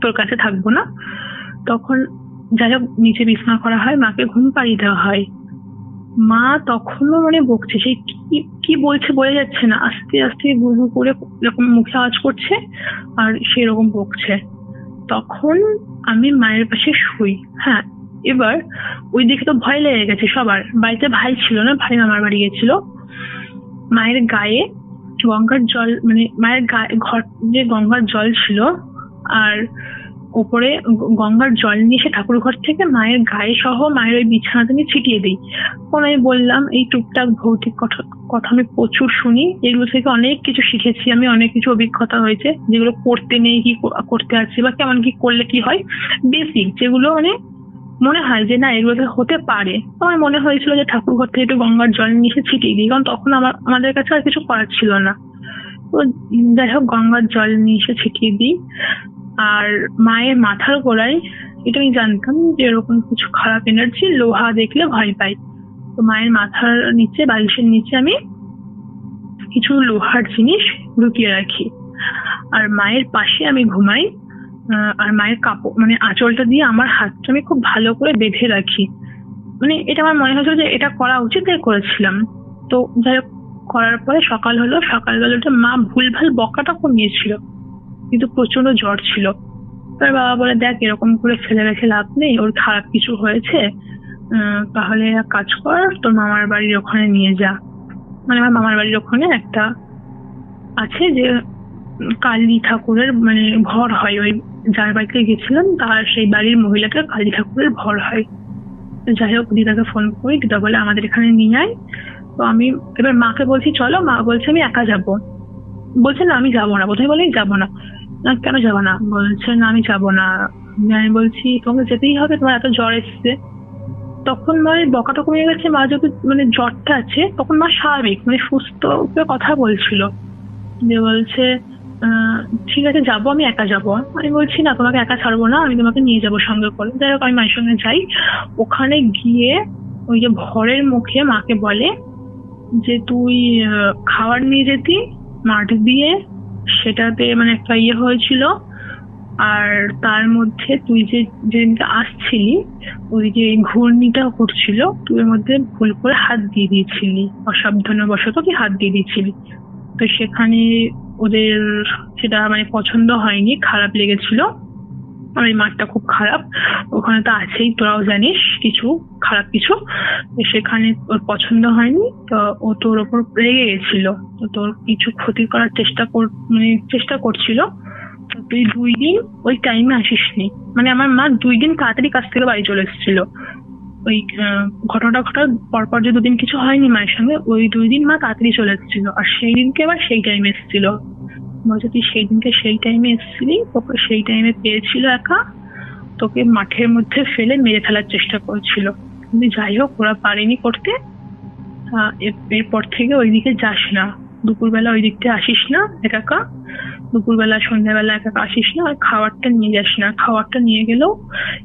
S3: তোর কাছে থাকবো না। তখন যাই হোক নিচে বিছানা করা হয়, মাকে ঘুম পাড়িয়ে দেওয়া হয়। মা তখনও মানে বকছে, সেই কি বলছে বোঝা যাচ্ছে না, আস্তে আস্তে গুরু করে এরকম মুখে আওয়াজ করছে আর সেরকম বকছে। তখন আমি মায়ের পাশে শুই। হ্যাঁ, এবার ওই দিকে তো ভয় লেগে গেছে সবার, বাড়িতে ভাই ছিল না, ভাই মামার বাড়ি গেছিল। মায়ের গায়ে গঙ্গার জল, মানে মায়ের গায়ে ঘর যে গঙ্গার জল ছিল, আর উপরে গঙ্গার জল নিয়ে এসে ঠাকুর ঘর থেকে মায়ের গায়ে সহ মায়ের ওই বিছানাতে নিয়ে ছিটিয়ে দিই। তখন আমি বললাম এই টুকটাক ভৌতিক কথা আমি প্রচুর শুনি, এগুলো থেকে অনেক কিছু শিখেছি আমি, অনেক কিছু অভিজ্ঞতা হয়েছে যেগুলো করতে নেই, কি করতে আছি বা কেমন কি করলে কি হয়, বেসিক যেগুলো মানে মনে হয় যে না এগুলো হতে পারে। আমার মনে হয়েছিল যে ঠাকুর ঘর থেকে একটু গঙ্গার জল নিয়ে এসে ছিটিয়ে দিই, কারণ তখন আমাদের কাছে আর কিছু করার ছিল না। তো যাই হোক গঙ্গার জল নিয়ে এসে ছিটিয়ে দিই। আর মায়ের মাথার গোড়ায়, এটা আমি জানতাম যে এরকম কিছু খারাপ এনার্জি, লোহা দেখলে ভয় পাই। তো মায়ের মাথার নিচে, বালিশের নিচে আমি কিছু লোহার জিনিস লুকিয়ে রাখি। আর মায়ের পাশে আমি ঘুমাই। আর মায়ের কাপড় মানে আঁচলটা দিয়ে আমার হাতটা আমি খুব ভালো করে বেঁধে রাখি। মানে এটা আমার মনে হয়েছিল যে এটা করা উচিত, তাই করেছিলাম। তো যাই হোক করার পরে সকাল হলো, সকালবেলাটা মা ভুলভাল বকাটা কমিয়েছিল, কিন্তু প্রচন্ড জ্বর ছিল। তার বাবা বলে দেখ এরকম করে ফেলে রেখে লাভ নেই, ওর খারাপ কিছু হয়েছে, তাহলে এক কাজ কর তোর মামার বাড়ির ওখানে নিয়ে যা। মানে আমার মামার বাড়ির ওখানে একটা আছে যে কালী ঠাকুরের মানে ঘর হয়, ওই যার বাড়িতে গেছিলাম তার সেই বাড়ির মহিলাটার কালী ঠাকুরের ঘর হয়। যাই হোক দিদাকে ফোন করি, দিদা বলে আমাদের এখানে নিয়ে আয়। তো আমি এবার মাকে বলছি চলো, মা বলছে আমি একা যাবো। বলছে না আমি যাবো না, প্রথমে বলেই যাবো না। কেন যাবো না? বলছে না আমি যাবো না। আমি বলছি তোমাকে যেতেই হবে, তোমার এত জ্বর এসছে। তখন মায়ের বকাটা কমে গেছে, মা যত মানে জ্বরটা আছে তখন মা স্বাভাবিক মানে সুস্থ কথা বলছিল। যে বলছে ঠিক আছে যাবো, আমি একা যাবো। আমি বলছি না তোমাকে একা ছাড়বো না, আমি তোমাকে নিয়ে যাবো সঙ্গে করে। যাই হোক আমি মায়ের সঙ্গে যাই। ওখানে গিয়ে ওই যে ভরের মুখে মাকে বলে যে তুই খাবার নিয়ে যেতি মাঠ দিয়ে, সেটাতে মানে একটা হয়েছিল। আর তার মধ্যে তুই যেদিনকে আসছিলি, ওই যে ঘূর্ণিটা ঘুরছিল, তুই এর মধ্যে ভুল করে হাত দিয়ে দিয়েছিলি, অসাবধানবশত তুই হাত দিয়ে দিয়েছিলি। তো সেখানে ওদের সেটা মানে পছন্দ হয়নি, খারাপ লেগেছিল। আর এই মাঠটা খুব খারাপ, ওখানে তো আছেই, তোরাও জানিস কিছু খারাপ কিছু। তো সেখানে ওর পছন্দ হয়নি, তো ও তোর ওপর রেগে গেছিল, তো তোর কিছু ক্ষতি করার চেষ্টা করছিল। তো তুই 2 দিন ওই টাইমে আসিসনি, মানে আমার মা 2 দিন তাড়াতাড়ি কাছ থেকে বাড়ি চলে এসেছিল। ওই ঘটনাটা ঘটার পরপর যে 2 দিন কিছু হয়নি মায়ের সঙ্গে, ওই 2 দিন মা তাড়াতাড়ি চলে এসেছিল। আর সেই দিনকে আবার সেই টাইমে এসেছিল, বলছে তুই সেই দিনকে সেই টাইমে এসেছিলি, তোকে সেই টাইমে পেয়েছিল একা, তোকে মাঠের মধ্যে ফেলে মেরে ফেলার চেষ্টা করেছিল, কিন্তু যাই হোক ওরা পারেনি করতে। এরপর থেকে ওইদিকে যাস না, দুপুরবেলা ওই দিকটা আসিস না একা, দুপুরবেলা সন্ধ্যাবেলা একা আসিস না। আর খাবারটা নিয়ে যাস না, খাবারটা নিয়ে গেলেও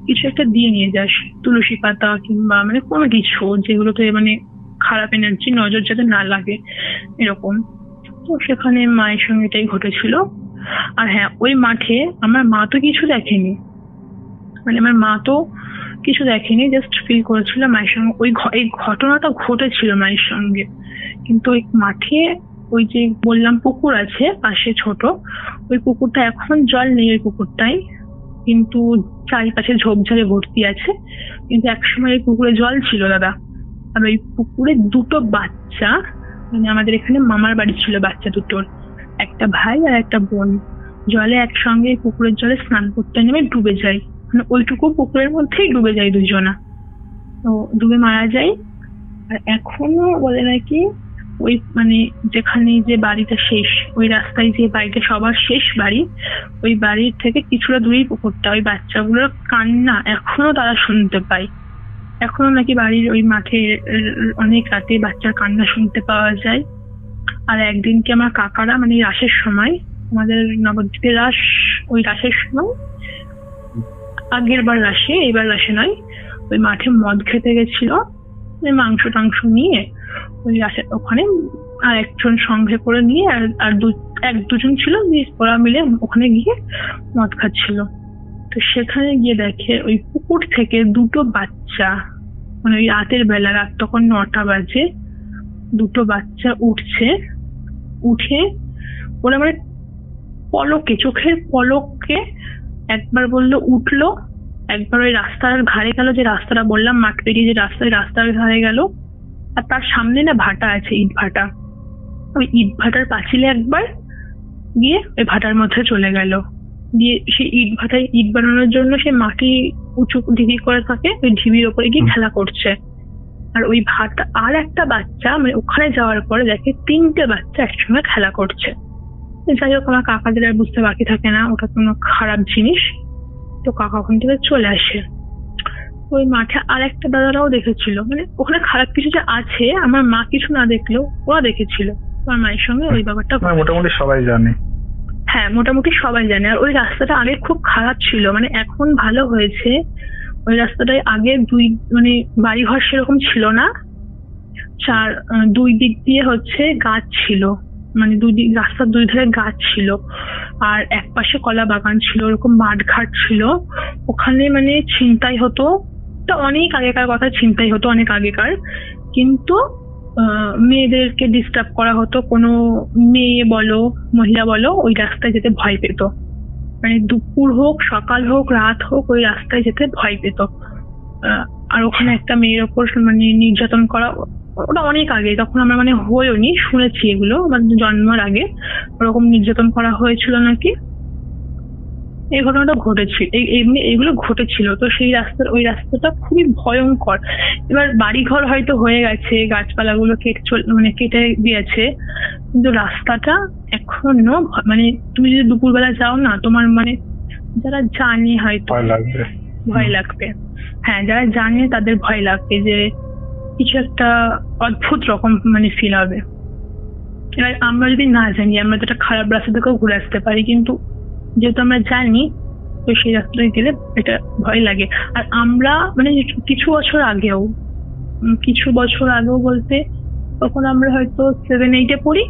S3: কিছু একটা দিয়ে নিয়ে যাস, তুলসী পাতা কিংবা মানে কোনো কিছু যেগুলোতে মানে খারাপ এনার্জি নজর যাতে না লাগে, এরকম। তো সেখানে মায়ের সঙ্গে এটাই ঘটেছিল। আর হ্যাঁ, ওই মাঠে আমার মা তো কিছু দেখেনি, মানে আমার মা তো কিছু দেখেনি, জাস্ট ফিল করেছিল মায়ের সঙ্গে এই ঘটনাটা ঘটেছিল মায়ের সঙ্গে। কিন্তু ওই মাঠে ওই যে বললাম পুকুর আছে পাশে ছোট, ওই পুকুরটা এখন জল নেই ওই পুকুরটাই, কিন্তু চারিপাশে ঝোপঝাড়ে ভর্তি আছে। কিন্তু একসময় ওই পুকুরে জল ছিল দাদা। আর ওই পুকুরে 2টো বাচ্চা, মানে আমাদের এখানে মামার বাড়ি ছিল বাচ্চা দুটোর, একটা ভাই আর একটা বোন, জলে একসঙ্গে পুকুরের জলে স্নান করতে নেমে ডুবে যায়, মানে ওইটুকু পুকুরের মধ্যেই ডুবে যায় দুজনা, তো ডুবে মারা যায়। আর এখনো বলে নাকি ওই মানে যেখানে যে বাড়িটা শেষ, ওই রাস্তায় যে বাড়িটা সবার শেষ বাড়ি, ওই বাড়ির থেকে কিছুটা দূরেই পুকুরটা, ওই বাচ্চাগুলোর কান্না এখনো তারা শুনতে পায়। এখনো নাকি বাড়ির ওই মাঠে অনেক রাতে বাচ্চার কান্না শুনতে পাওয়া যায়। আর একদিনকে আমার কাকারা মানে রাসের সময়, আমাদের নবদ্বীপের রাস, ওই রাসের সময়, আগের বার রাসে, এবার রাসে নয়, ওই মাঠে মদ খেতে গেছিল, মাংস টাংস নিয়ে ওই রাসে ওখানে, আর একজন সঙ্গে করে নিয়ে আর 1-2 জন ছিল, ওরা মিলে ওখানে গিয়ে মদ খাচ্ছিল। তো সেখানে গিয়ে দেখে ওই পুকুর থেকে 2টো বাচ্চা, মানে ওই রাতের বেলা, রাত তখন 9টা বাজে, 2টো বাচ্চা উঠে ওরা মানে চোখের পলকে একবার বললো উঠলো, একবার ওই রাস্তার ধারে গেল, যে রাস্তাটা বললাম মাঠ পেরিয়ে যে রাস্তার ধারে গেল। আর তার সামনে না ভাটা আছে, ইট ভাটা, ওই ইট ভাটার পাঁচিলে একবার গিয়ে ওই ভাটার মধ্যে চলে গেল, দিয়ে সেই ইট ভাটায় ইট বানানোর জন্য সে মাটি উঁচু ঢিবি করে থাকে, ওই ঢিবির ওপরে গিয়ে খেলা করছে। আর ওই ভাটা আর একটা বাচ্চা মানে ওখানে যাওয়ার পরে দেখে 3টে বাচ্চা একসঙ্গে খেলা করছে। যাই হোক, আমার কাকাদের আর বুঝতে বাকি থাকে না ওটা কোনো খারাপ জিনিস, তো কাকা ওখান থেকে চলে আসে। ওই মাঠে আর একটা দাদারাও দেখেছিল, মানে ওখানে খারাপ কিছু যে আছে আমার মা কিছু না দেখলেও ওরা দেখেছিল। আমার মায়ের সঙ্গে ওই ব্যাপারটা
S2: মোটামুটি সবাই জানে।
S3: হ্যাঁ, মোটামুটি সবাই জানে। আর ওই রাস্তাটা আগে খুব খারাপ ছিল, মানে এখন ভালো হয়েছে। ওই রাস্তাটায় আগে মানে বাড়িঘর সেরকম ছিল না, 2 দিক দিয়ে গাছ ছিল, মানে রাস্তার 2 ধারে গাছ ছিল, আর এক পাশে কলা বাগান ছিল, ওরকম মাঠঘাট ছিল। ওখানে মানে ছিনতাই হতো, তো অনেক আগেকার কথা, ছিনতাই হতো অনেক আগেকার, কিন্তু মেয়েদেরকে ডিস্টার্ব করা হতো, কোনো মেয়ে বলো মহিলা বলো ওই রাস্তায় যেতে ভয় পেত, মানে দুপুর হোক সকাল হোক রাত হোক ওই রাস্তায় যেতে ভয় পেত। আর ওখানে একটা মেয়ের ওপর মানে নির্যাতন করা, ওটা অনেক আগে, তখন আমরা মানে হয়নি, শুনেছি এগুলো, আমার জন্মের আগে ওরকম নির্যাতন করা হয়েছিল নাকি, এই ঘটনাটা ঘটেছিল, এমনি এইগুলো ঘটেছিল। তো ওই রাস্তাটা খুবই ভয়ঙ্কর। এবার বাড়িঘর হয়তো হয়ে গেছে, গাছপালাগুলো কেটে দিয়েছে, কিন্তু রাস্তাটা এখনো মানে তুমি যদি দুপুরবেলা যাও না, তোমার মানে যারা জানে হয়তো ভয় লাগবে। হ্যাঁ, যারা জানে তাদের ভয় লাগবে, যে কিছু একটা অদ্ভুত রকম মানে ফিল হবে। এবার আমরা যদি না জানি, আমরা তো একটা খারাপ রাস্তা থেকেও ঘুরে আসতে পারি, কিন্তু যেহেতু আমরা জানি, তো সেই রাস্তায় গেলে এটা ভয় লাগে। আর আমরা মানে কিছু বছর আগেও বলতে তখন আমরা হয়তো 7-8-এ পড়ি।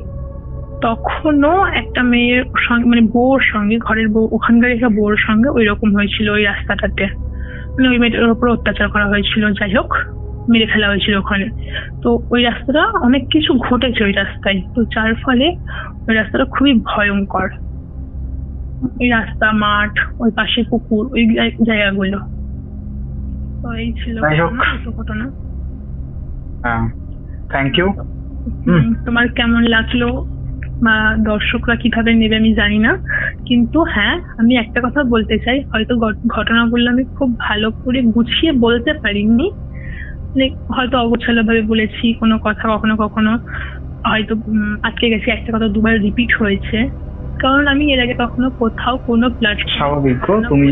S3: তখনও একটা মেয়ের সঙ্গে, মানে বউর সঙ্গে, ঘরের বউ, ওখানকার একটা বউর সঙ্গে ওই রকম হয়েছিল ওই রাস্তাটাতে। মানে ওই মেয়েটার উপর অত্যাচার করা হয়েছিল, যাই হোক মেরে ফেলা হয়েছিল ওখানে। তো ওই রাস্তাটা অনেক কিছু ঘটেছে ওই রাস্তায়, তো যার ফলে ওই রাস্তাটা খুবই ভয়ঙ্কর। ওই রাস্তা, মাঠ, ওই পাশে পুকুর, ওই জায়গাগুলো। তো এই ছিল ঘটনা।
S2: হ্যাঁ, থ্যাংক ইউ।
S3: তোমার কেমন লাগলো বা দর্শকরা কিভাবে নেবে আমি জানি না, কিন্তু হ্যাঁ আমি একটা কথা বলতে চাই, হয়তো ঘটনাগুলো আমি খুব ভালো করে গুছিয়ে বলতে পারিনি, মানে হয়তো অগোছালো ভাবে বলেছি, কোনো কথা কখনো কখনো হয়তো আটকে গেছে, একটা কথা দুবার রিপিট হয়েছে, কারণ আমি এর আগে কখনো কোথাও কোনো প্ল্যাটফর্ম।
S2: স্বাভাবিক, তুমি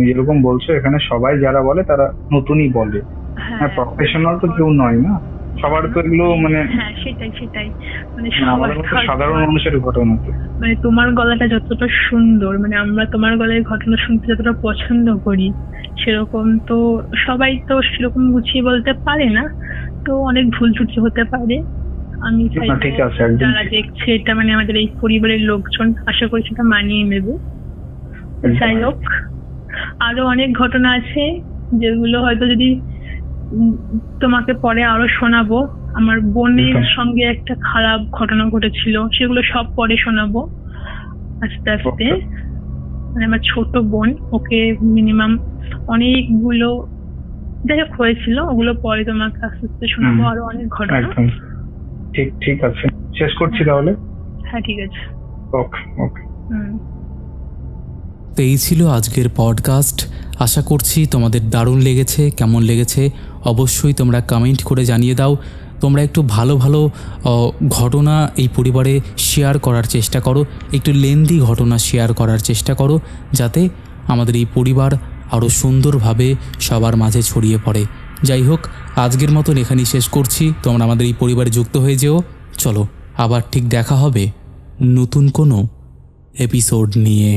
S2: যেরকম বলছো এখানে সবাই যারা বলে তারা নতুনই বলে, হ্যাঁ প্রফেশনাল তো কেউ নয় না, সবার তো এগুলো মানে
S3: হ্যাঁ সেটাই মানে
S2: আমাদের মতো সাধারণ মানুষের ঘটনা।
S3: মানে তোমার গলাটা যতটা সুন্দর, মানে আমরা তোমার গলায় ঘটনা শুনতে যতটা পছন্দ করি, সেরকম তো সবাই তো সেরকম গুছিয়ে বলতে পারে না, তো অনেক ভুল ত্রুটি হতে পারে। আমি যারা দেখছে এটা, মানে আমাদের এই পরিবারের লোকজন, আশা করি সেটা মানিয়ে নেবে। যাই হোক, আরো অনেক ঘটনা আছে যেগুলো হয়তো যদি তোমাকে পরে আরো শোনাবো। আমার বোনের সঙ্গে একটা খারাপ ঘটনা ঘটেছিল, সেগুলো সব পরে শোনাবো আস্তে আস্তে। মানে আমার ছোট বোন, ওকে মিনিমাম অনেকগুলো যাই হোক হয়েছিল, ওগুলো পরে তোমাকে আস্তে আস্তে শোনাবো, আরো অনেক ঘটনা।
S2: ঠিক আছে, শেষ করছি তাহলে।
S3: হ্যাঁ ঠিক আছে,
S2: ওকে।
S1: তো এই ছিল আজকের পডকাস্ট। আশা করছি তোমাদের দারুণ লেগেছে। কেমন লেগেছে অবশ্যই তোমরা কমেন্ট করে জানিয়ে দাও। তোমরা একটু ভালো ভালো ঘটনা এই পরিবারে শেয়ার করার চেষ্টা করো, একটু লেন্দি ঘটনা শেয়ার করার চেষ্টা করো, যাতে আমাদের এই পরিবার আরও সুন্দরভাবে সবার মাঝে ছড়িয়ে পড়ে। যাই হোক, আজকের মতন এখানেই শেষ করছি। তোমরা আমাদের এই পরিবারে যুক্ত হয়ে যেও। চলো, আবার ঠিক দেখা হবে নতুন কোনো এপিসোড নিয়ে।